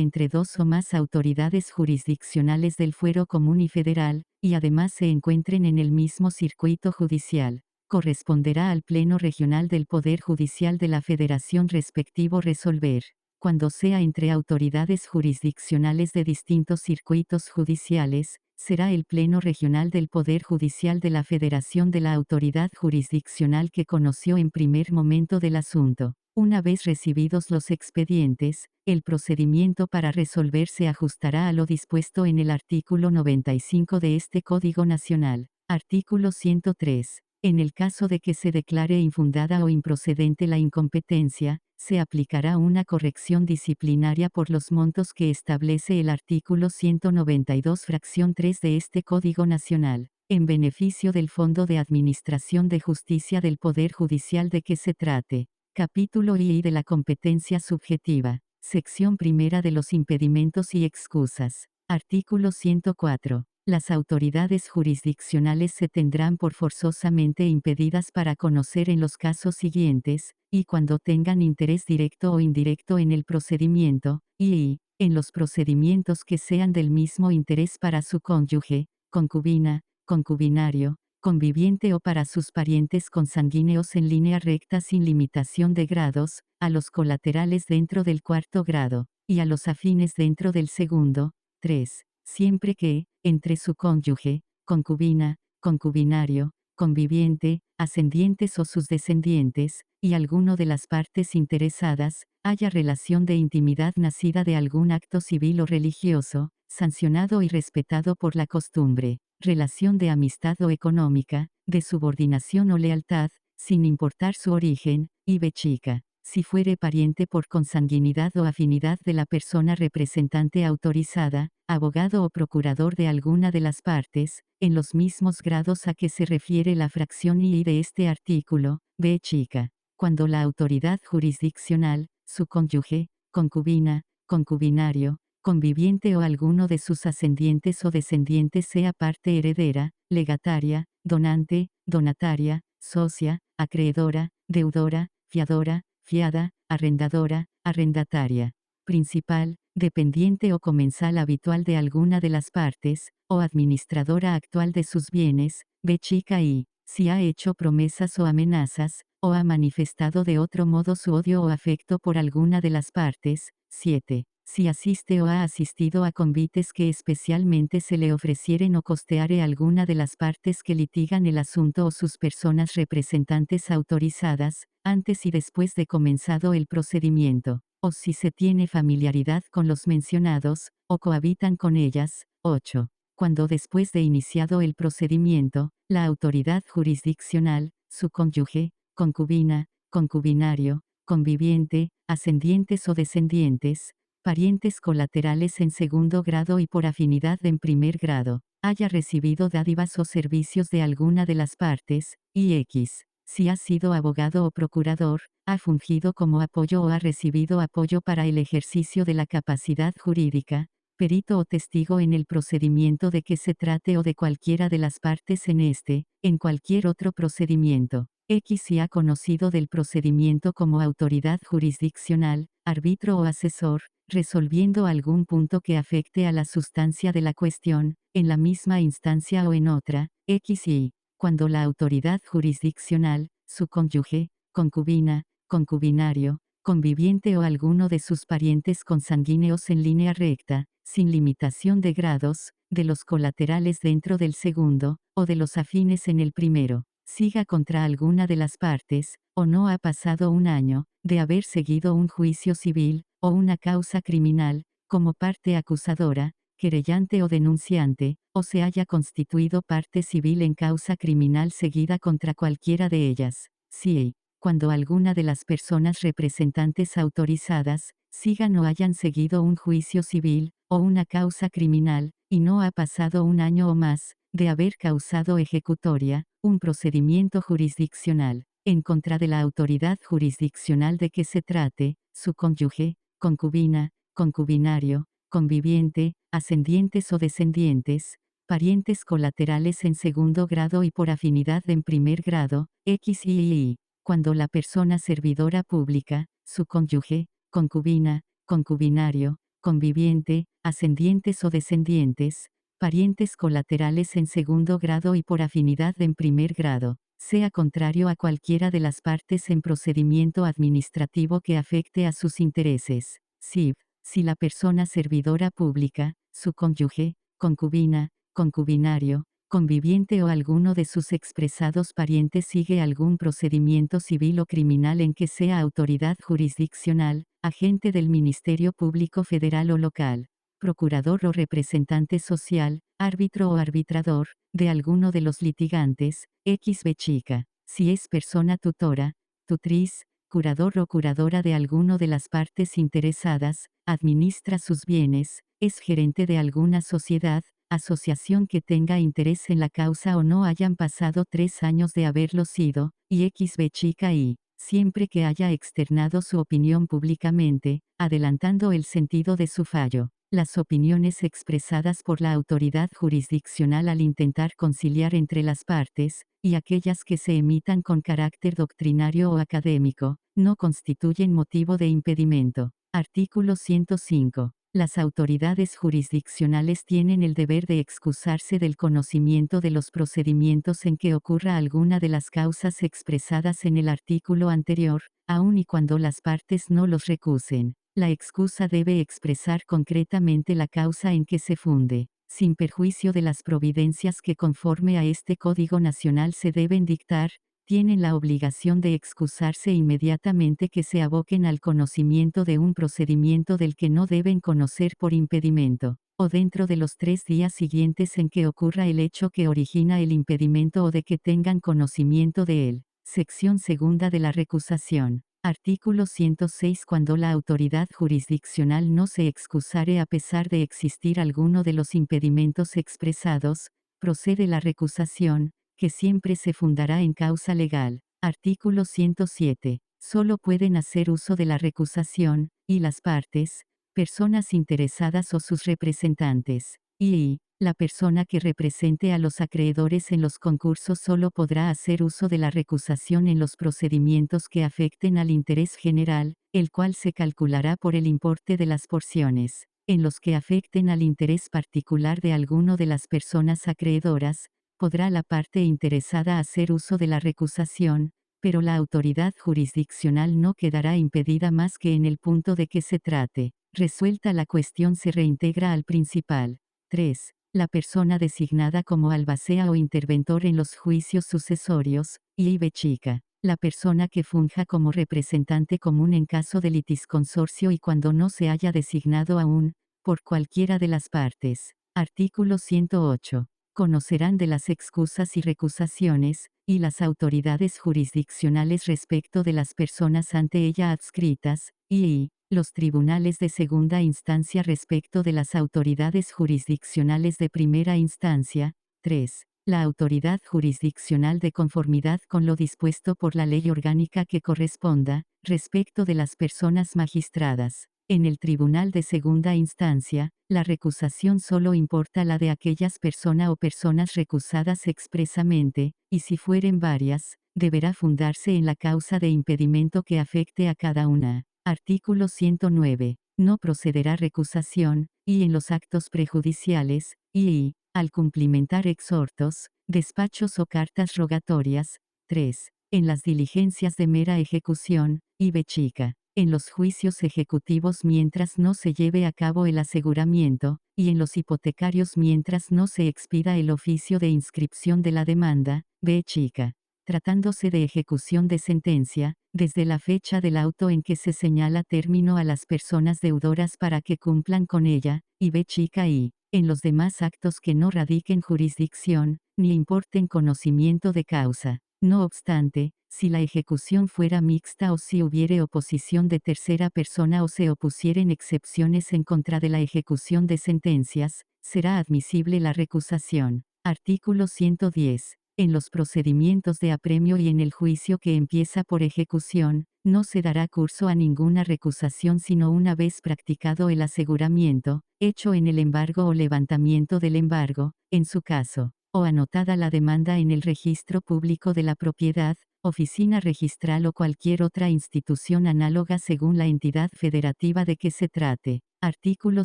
entre dos o más autoridades jurisdiccionales del fuero común y federal, y además se encuentren en el mismo circuito judicial, corresponderá al Pleno Regional del Poder Judicial de la Federación respectivo resolver. Cuando sea entre autoridades jurisdiccionales de distintos circuitos judiciales, será el Pleno Regional del Poder Judicial de la Federación de la autoridad jurisdiccional que conoció en primer momento del asunto. Una vez recibidos los expedientes, el procedimiento para resolver se ajustará a lo dispuesto en el artículo 95 de este Código Nacional. Artículo 103. En el caso de que se declare infundada o improcedente la incompetencia, se aplicará una corrección disciplinaria por los montos que establece el artículo 192 fracción 3 de este Código Nacional, en beneficio del Fondo de Administración de Justicia del Poder Judicial de que se trate. Capítulo I de la competencia subjetiva. Sección primera de los impedimentos y excusas. Artículo 104. Las autoridades jurisdiccionales se tendrán por forzosamente impedidas para conocer en los casos siguientes, y cuando tengan interés directo o indirecto en el procedimiento, y, en los procedimientos que sean del mismo interés para su cónyuge, concubina, concubinario, conviviente o para sus parientes consanguíneos en línea recta sin limitación de grados, a los colaterales dentro del cuarto grado, y a los afines dentro del segundo. 3. Siempre que, entre su cónyuge, concubina, concubinario, conviviente, ascendientes o sus descendientes, y alguno de las partes interesadas, haya relación de intimidad nacida de algún acto civil o religioso, sancionado y respetado por la costumbre, relación de amistad o económica, de subordinación o lealtad, sin importar su origen, y b chica. Si fuere pariente por consanguinidad o afinidad de la persona representante autorizada, abogado o procurador de alguna de las partes, en los mismos grados a que se refiere la fracción I de este artículo, b chica. cuando la autoridad jurisdiccional, su cónyuge, concubina, concubinario, conviviente o alguno de sus ascendientes o descendientes sea parte heredera, legataria, donante, donataria, socia, acreedora, deudora, fiadora, fiada, arrendadora, arrendataria, principal, dependiente o comensal habitual de alguna de las partes, o administradora actual de sus bienes, b chica y, si ha hecho promesas o amenazas, o ha manifestado de otro modo su odio o afecto por alguna de las partes. 7. Si asiste o ha asistido a convites que especialmente se le ofrecieren o costeare alguna de las partes que litigan el asunto o sus personas representantes autorizadas, antes y después de comenzado el procedimiento, o si se tiene familiaridad con los mencionados, o cohabitan con ellas. 8. Cuando después de iniciado el procedimiento, la autoridad jurisdiccional, su cónyuge, concubina, concubinario, conviviente, ascendientes o descendientes, parientes colaterales en segundo grado y por afinidad en primer grado, haya recibido dádivas o servicios de alguna de las partes, y x, si ha sido abogado o procurador, ha fungido como apoyo o ha recibido apoyo para el ejercicio de la capacidad jurídica, perito o testigo en el procedimiento de que se trate o de cualquiera de las partes en cualquier otro procedimiento. X si ha conocido del procedimiento como autoridad jurisdiccional, árbitro o asesor, resolviendo algún punto que afecte a la sustancia de la cuestión, en la misma instancia o en otra. X y, cuando la autoridad jurisdiccional, su cónyuge, concubina, concubinario, conviviente o alguno de sus parientes consanguíneos en línea recta, sin limitación de grados, de los colaterales dentro del segundo, o de los afines en el primero, siga contra alguna de las partes, o no ha pasado un año, de haber seguido un juicio civil, o una causa criminal, como parte acusadora, querellante o denunciante, o se haya constituido parte civil en causa criminal seguida contra cualquiera de ellas. Sí, cuando alguna de las personas representantes autorizadas, sigan o hayan seguido un juicio civil, o una causa criminal, y no ha pasado un año o más, de haber causado ejecutoria, un procedimiento jurisdiccional, en contra de la autoridad jurisdiccional de que se trate, su cónyuge, concubina, concubinario, conviviente, ascendientes o descendientes, parientes colaterales en segundo grado y por afinidad en primer grado, x y, cuando la persona servidora pública, su cónyuge, concubina, concubinario, conviviente, ascendientes o descendientes, parientes colaterales en segundo grado y por afinidad en primer grado, sea contrario a cualquiera de las partes en procedimiento administrativo que afecte a sus intereses. Si la persona servidora pública, su cónyuge, concubina, concubinario, conviviente o alguno de sus expresados parientes sigue algún procedimiento civil o criminal en que sea autoridad jurisdiccional, agente del Ministerio Público Federal o local, procurador o representante social, árbitro o arbitrador, de alguno de los litigantes, XB chica, si es persona tutora, tutriz, curador o curadora de alguno de las partes interesadas, administra sus bienes, es gerente de alguna sociedad, asociación que tenga interés en la causa o no hayan pasado 3 años de haberlo sido, y XB chica y, siempre que haya externado su opinión públicamente, adelantando el sentido de su fallo. Las opiniones expresadas por la autoridad jurisdiccional al intentar conciliar entre las partes, y aquellas que se emitan con carácter doctrinario o académico, no constituyen motivo de impedimento. Artículo 105. Las autoridades jurisdiccionales tienen el deber de excusarse del conocimiento de los procedimientos en que ocurra alguna de las causas expresadas en el artículo anterior, aun y cuando las partes no los recusen. La excusa debe expresar concretamente la causa en que se funde, sin perjuicio de las providencias que conforme a este Código Nacional se deben dictar, tienen la obligación de excusarse inmediatamente que se aboquen al conocimiento de un procedimiento del que no deben conocer por impedimento, o dentro de los 3 días siguientes en que ocurra el hecho que origina el impedimento o de que tengan conocimiento de él. Sección segunda de la recusación. Artículo 106. Cuando la autoridad jurisdiccional no se excusare a pesar de existir alguno de los impedimentos expresados, procede la recusación, que siempre se fundará en causa legal. Artículo 107. Solo pueden hacer uso de la recusación, y las partes, personas interesadas o sus representantes. Y, la persona que represente a los acreedores en los concursos solo podrá hacer uso de la recusación en los procedimientos que afecten al interés general, el cual se calculará por el importe de las porciones. En los que afecten al interés particular de alguno de las personas acreedoras, podrá la parte interesada hacer uso de la recusación, pero la autoridad jurisdiccional no quedará impedida más que en el punto de que se trate. Resuelta la cuestión se reintegra al principal. 3. La persona designada como albacea o interventor en los juicios sucesorios, y chica. La persona que funja como representante común en caso de litisconsorcio y cuando no se haya designado aún, por cualquiera de las partes. Artículo 108. Conocerán de las excusas y recusaciones, y las autoridades jurisdiccionales respecto de las personas ante ella adscritas, y los tribunales de segunda instancia respecto de las autoridades jurisdiccionales de primera instancia. 3. La autoridad jurisdiccional de conformidad con lo dispuesto por la ley orgánica que corresponda, respecto de las personas magistradas. En el tribunal de segunda instancia, la recusación solo importa la de aquellas persona o personas recusadas expresamente, y si fueren varias, deberá fundarse en la causa de impedimento que afecte a cada una. Artículo 109. No procederá recusación, y en los actos prejudiciales, y, al cumplimentar exhortos, despachos o cartas rogatorias. 3. En las diligencias de mera ejecución, y chica. En los juicios ejecutivos mientras no se lleve a cabo el aseguramiento, y en los hipotecarios mientras no se expida el oficio de inscripción de la demanda, chica. Tratándose de ejecución de sentencia, desde la fecha del auto en que se señala término a las personas deudoras para que cumplan con ella, y chica y, en los demás actos que no radiquen jurisdicción, ni importen conocimiento de causa. No obstante, si la ejecución fuera mixta o si hubiere oposición de tercera persona o se opusieren excepciones en contra de la ejecución de sentencias, será admisible la recusación. Artículo 110. En los procedimientos de apremio y en el juicio que empieza por ejecución, no se dará curso a ninguna recusación sino una vez practicado el aseguramiento, hecho en el embargo o levantamiento del embargo, en su caso, o anotada la demanda en el registro público de la propiedad, oficina registral o cualquier otra institución análoga según la entidad federativa de que se trate. Artículo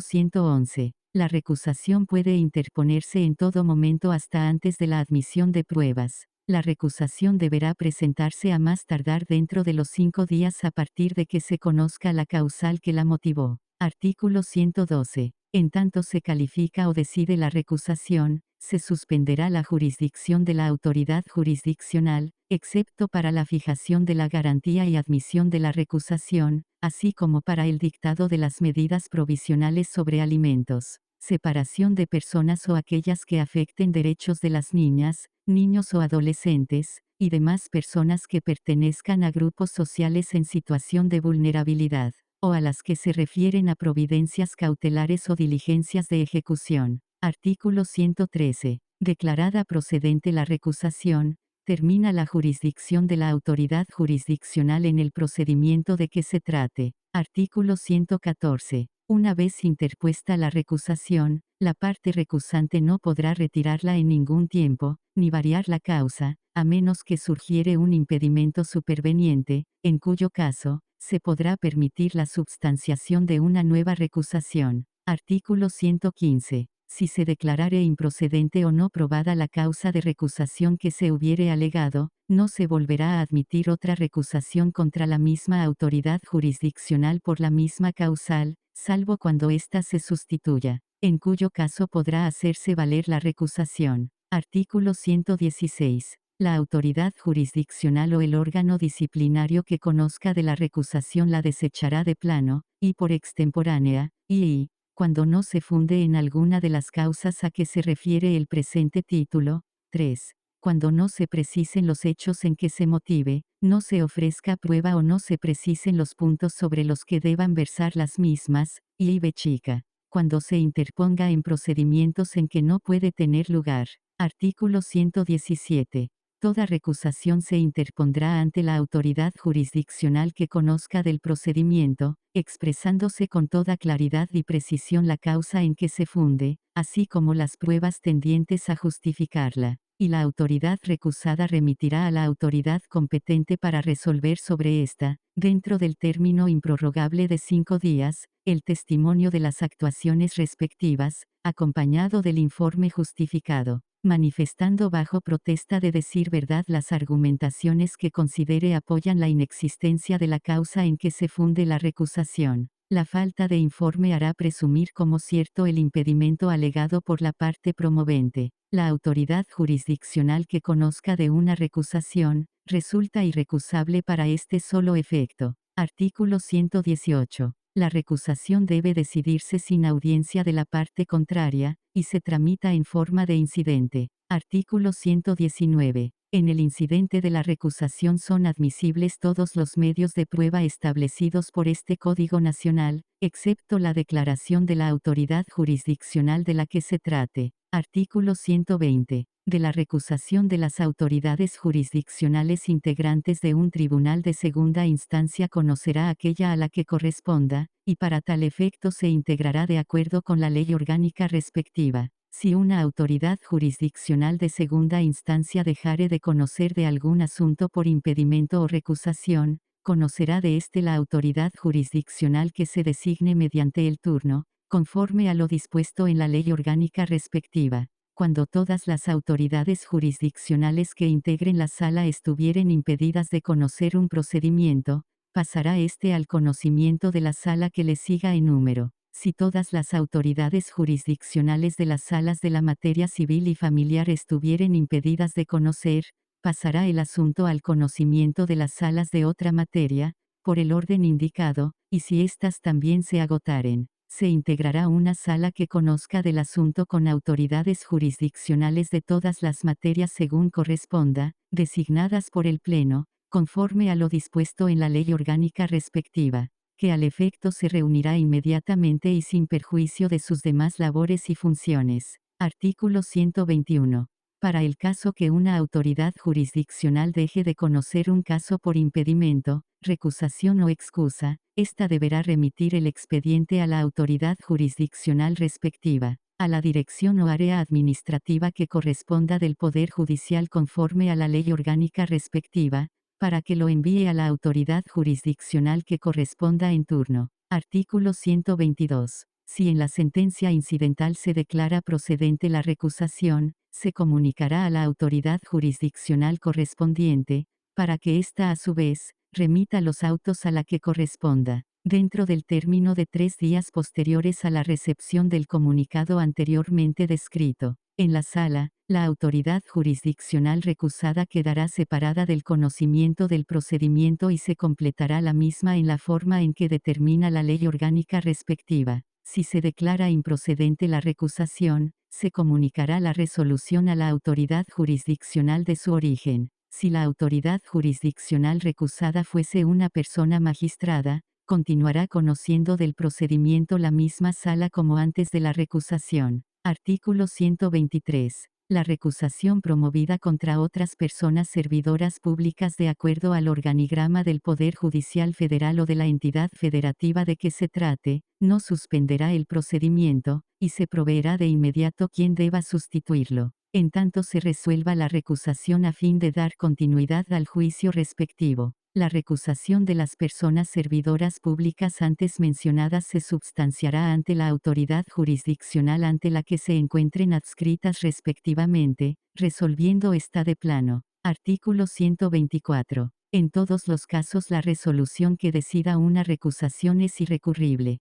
111. La recusación puede interponerse en todo momento hasta antes de la admisión de pruebas. La recusación deberá presentarse a más tardar dentro de los 5 días a partir de que se conozca la causal que la motivó. Artículo 112. En tanto se califica o decide la recusación, se suspenderá la jurisdicción de la autoridad jurisdiccional, excepto para la fijación de la garantía y admisión de la recusación, así como para el dictado de las medidas provisionales sobre alimentos, separación de personas o aquellas que afecten derechos de las niñas, niños o adolescentes, y demás personas que pertenezcan a grupos sociales en situación de vulnerabilidad, o a las que se refieren a providencias cautelares o diligencias de ejecución. Artículo 113. Declarada procedente la recusación, termina la jurisdicción de la autoridad jurisdiccional en el procedimiento de que se trate. Artículo 114. Una vez interpuesta la recusación, la parte recusante no podrá retirarla en ningún tiempo, ni variar la causa, a menos que surgiere un impedimento superveniente, en cuyo caso, se podrá permitir la substanciación de una nueva recusación. Artículo 115. Si se declarare improcedente o no probada la causa de recusación que se hubiere alegado, no se volverá a admitir otra recusación contra la misma autoridad jurisdiccional por la misma causal, salvo cuando ésta se sustituya, en cuyo caso podrá hacerse valer la recusación. Artículo 116. La autoridad jurisdiccional o el órgano disciplinario que conozca de la recusación la desechará de plano, y por extemporánea, y cuando no se funde en alguna de las causas a que se refiere el presente título. 3. Cuando no se precisen los hechos en que se motive, no se ofrezca prueba o no se precisen los puntos sobre los que deban versar las mismas, y chica. Cuando se interponga en procedimientos en que no puede tener lugar. Artículo 117. Toda recusación se interpondrá ante la autoridad jurisdiccional que conozca del procedimiento, expresándose con toda claridad y precisión la causa en que se funde, así como las pruebas tendientes a justificarla, y la autoridad recusada remitirá a la autoridad competente para resolver sobre esta, dentro del término improrrogable de 5 días, el testimonio de las actuaciones respectivas, acompañado del informe justificado, manifestando bajo protesta de decir verdad las argumentaciones que considere apoyan la inexistencia de la causa en que se funde la recusación. La falta de informe hará presumir como cierto el impedimento alegado por la parte promovente. La autoridad jurisdiccional que conozca de una recusación, resulta irrecusable para este solo efecto. Artículo 118. La recusación debe decidirse sin audiencia de la parte contraria, y se tramita en forma de incidente. Artículo 119. En el incidente de la recusación son admisibles todos los medios de prueba establecidos por este Código Nacional, excepto la declaración de la autoridad jurisdiccional de la que se trate. Artículo 120. De la recusación de las autoridades jurisdiccionales integrantes de un tribunal de segunda instancia conocerá aquella a la que corresponda, y para tal efecto se integrará de acuerdo con la ley orgánica respectiva. Si una autoridad jurisdiccional de segunda instancia dejare de conocer de algún asunto por impedimento o recusación, conocerá de éste la autoridad jurisdiccional que se designe mediante el turno, conforme a lo dispuesto en la ley orgánica respectiva. Cuando todas las autoridades jurisdiccionales que integren la sala estuvieren impedidas de conocer un procedimiento, pasará éste al conocimiento de la sala que le siga en número. Si todas las autoridades jurisdiccionales de las salas de la materia civil y familiar estuvieren impedidas de conocer, pasará el asunto al conocimiento de las salas de otra materia, por el orden indicado, y si éstas también se agotaren, se integrará una sala que conozca del asunto con autoridades jurisdiccionales de todas las materias según corresponda, designadas por el Pleno, conforme a lo dispuesto en la ley orgánica respectiva, que al efecto se reunirá inmediatamente y sin perjuicio de sus demás labores y funciones. Artículo 121. Para el caso que una autoridad jurisdiccional deje de conocer un caso por impedimento, recusación o excusa, ésta deberá remitir el expediente a la autoridad jurisdiccional respectiva, a la dirección o área administrativa que corresponda del Poder Judicial conforme a la ley orgánica respectiva, para que lo envíe a la autoridad jurisdiccional que corresponda en turno. Artículo 122. Si en la sentencia incidental se declara procedente la recusación, se comunicará a la autoridad jurisdiccional correspondiente, para que ésta a su vez, remita los autos a la que corresponda, dentro del término de 3 días posteriores a la recepción del comunicado anteriormente descrito. En la sala, la autoridad jurisdiccional recusada quedará separada del conocimiento del procedimiento y se completará la misma en la forma en que determina la ley orgánica respectiva. Si se declara improcedente la recusación, se comunicará la resolución a la autoridad jurisdiccional de su origen. Si la autoridad jurisdiccional recusada fuese una persona magistrada, continuará conociendo del procedimiento la misma sala como antes de la recusación. Artículo 123. La recusación promovida contra otras personas servidoras públicas de acuerdo al organigrama del Poder Judicial Federal o de la entidad federativa de que se trate, no suspenderá el procedimiento, y se proveerá de inmediato quien deba sustituirlo, en tanto se resuelva la recusación a fin de dar continuidad al juicio respectivo. La recusación de las personas servidoras públicas antes mencionadas se substanciará ante la autoridad jurisdiccional ante la que se encuentren adscritas respectivamente, resolviendo esta de plano. Artículo 124. En todos los casos la resolución que decida una recusación es irrecurrible.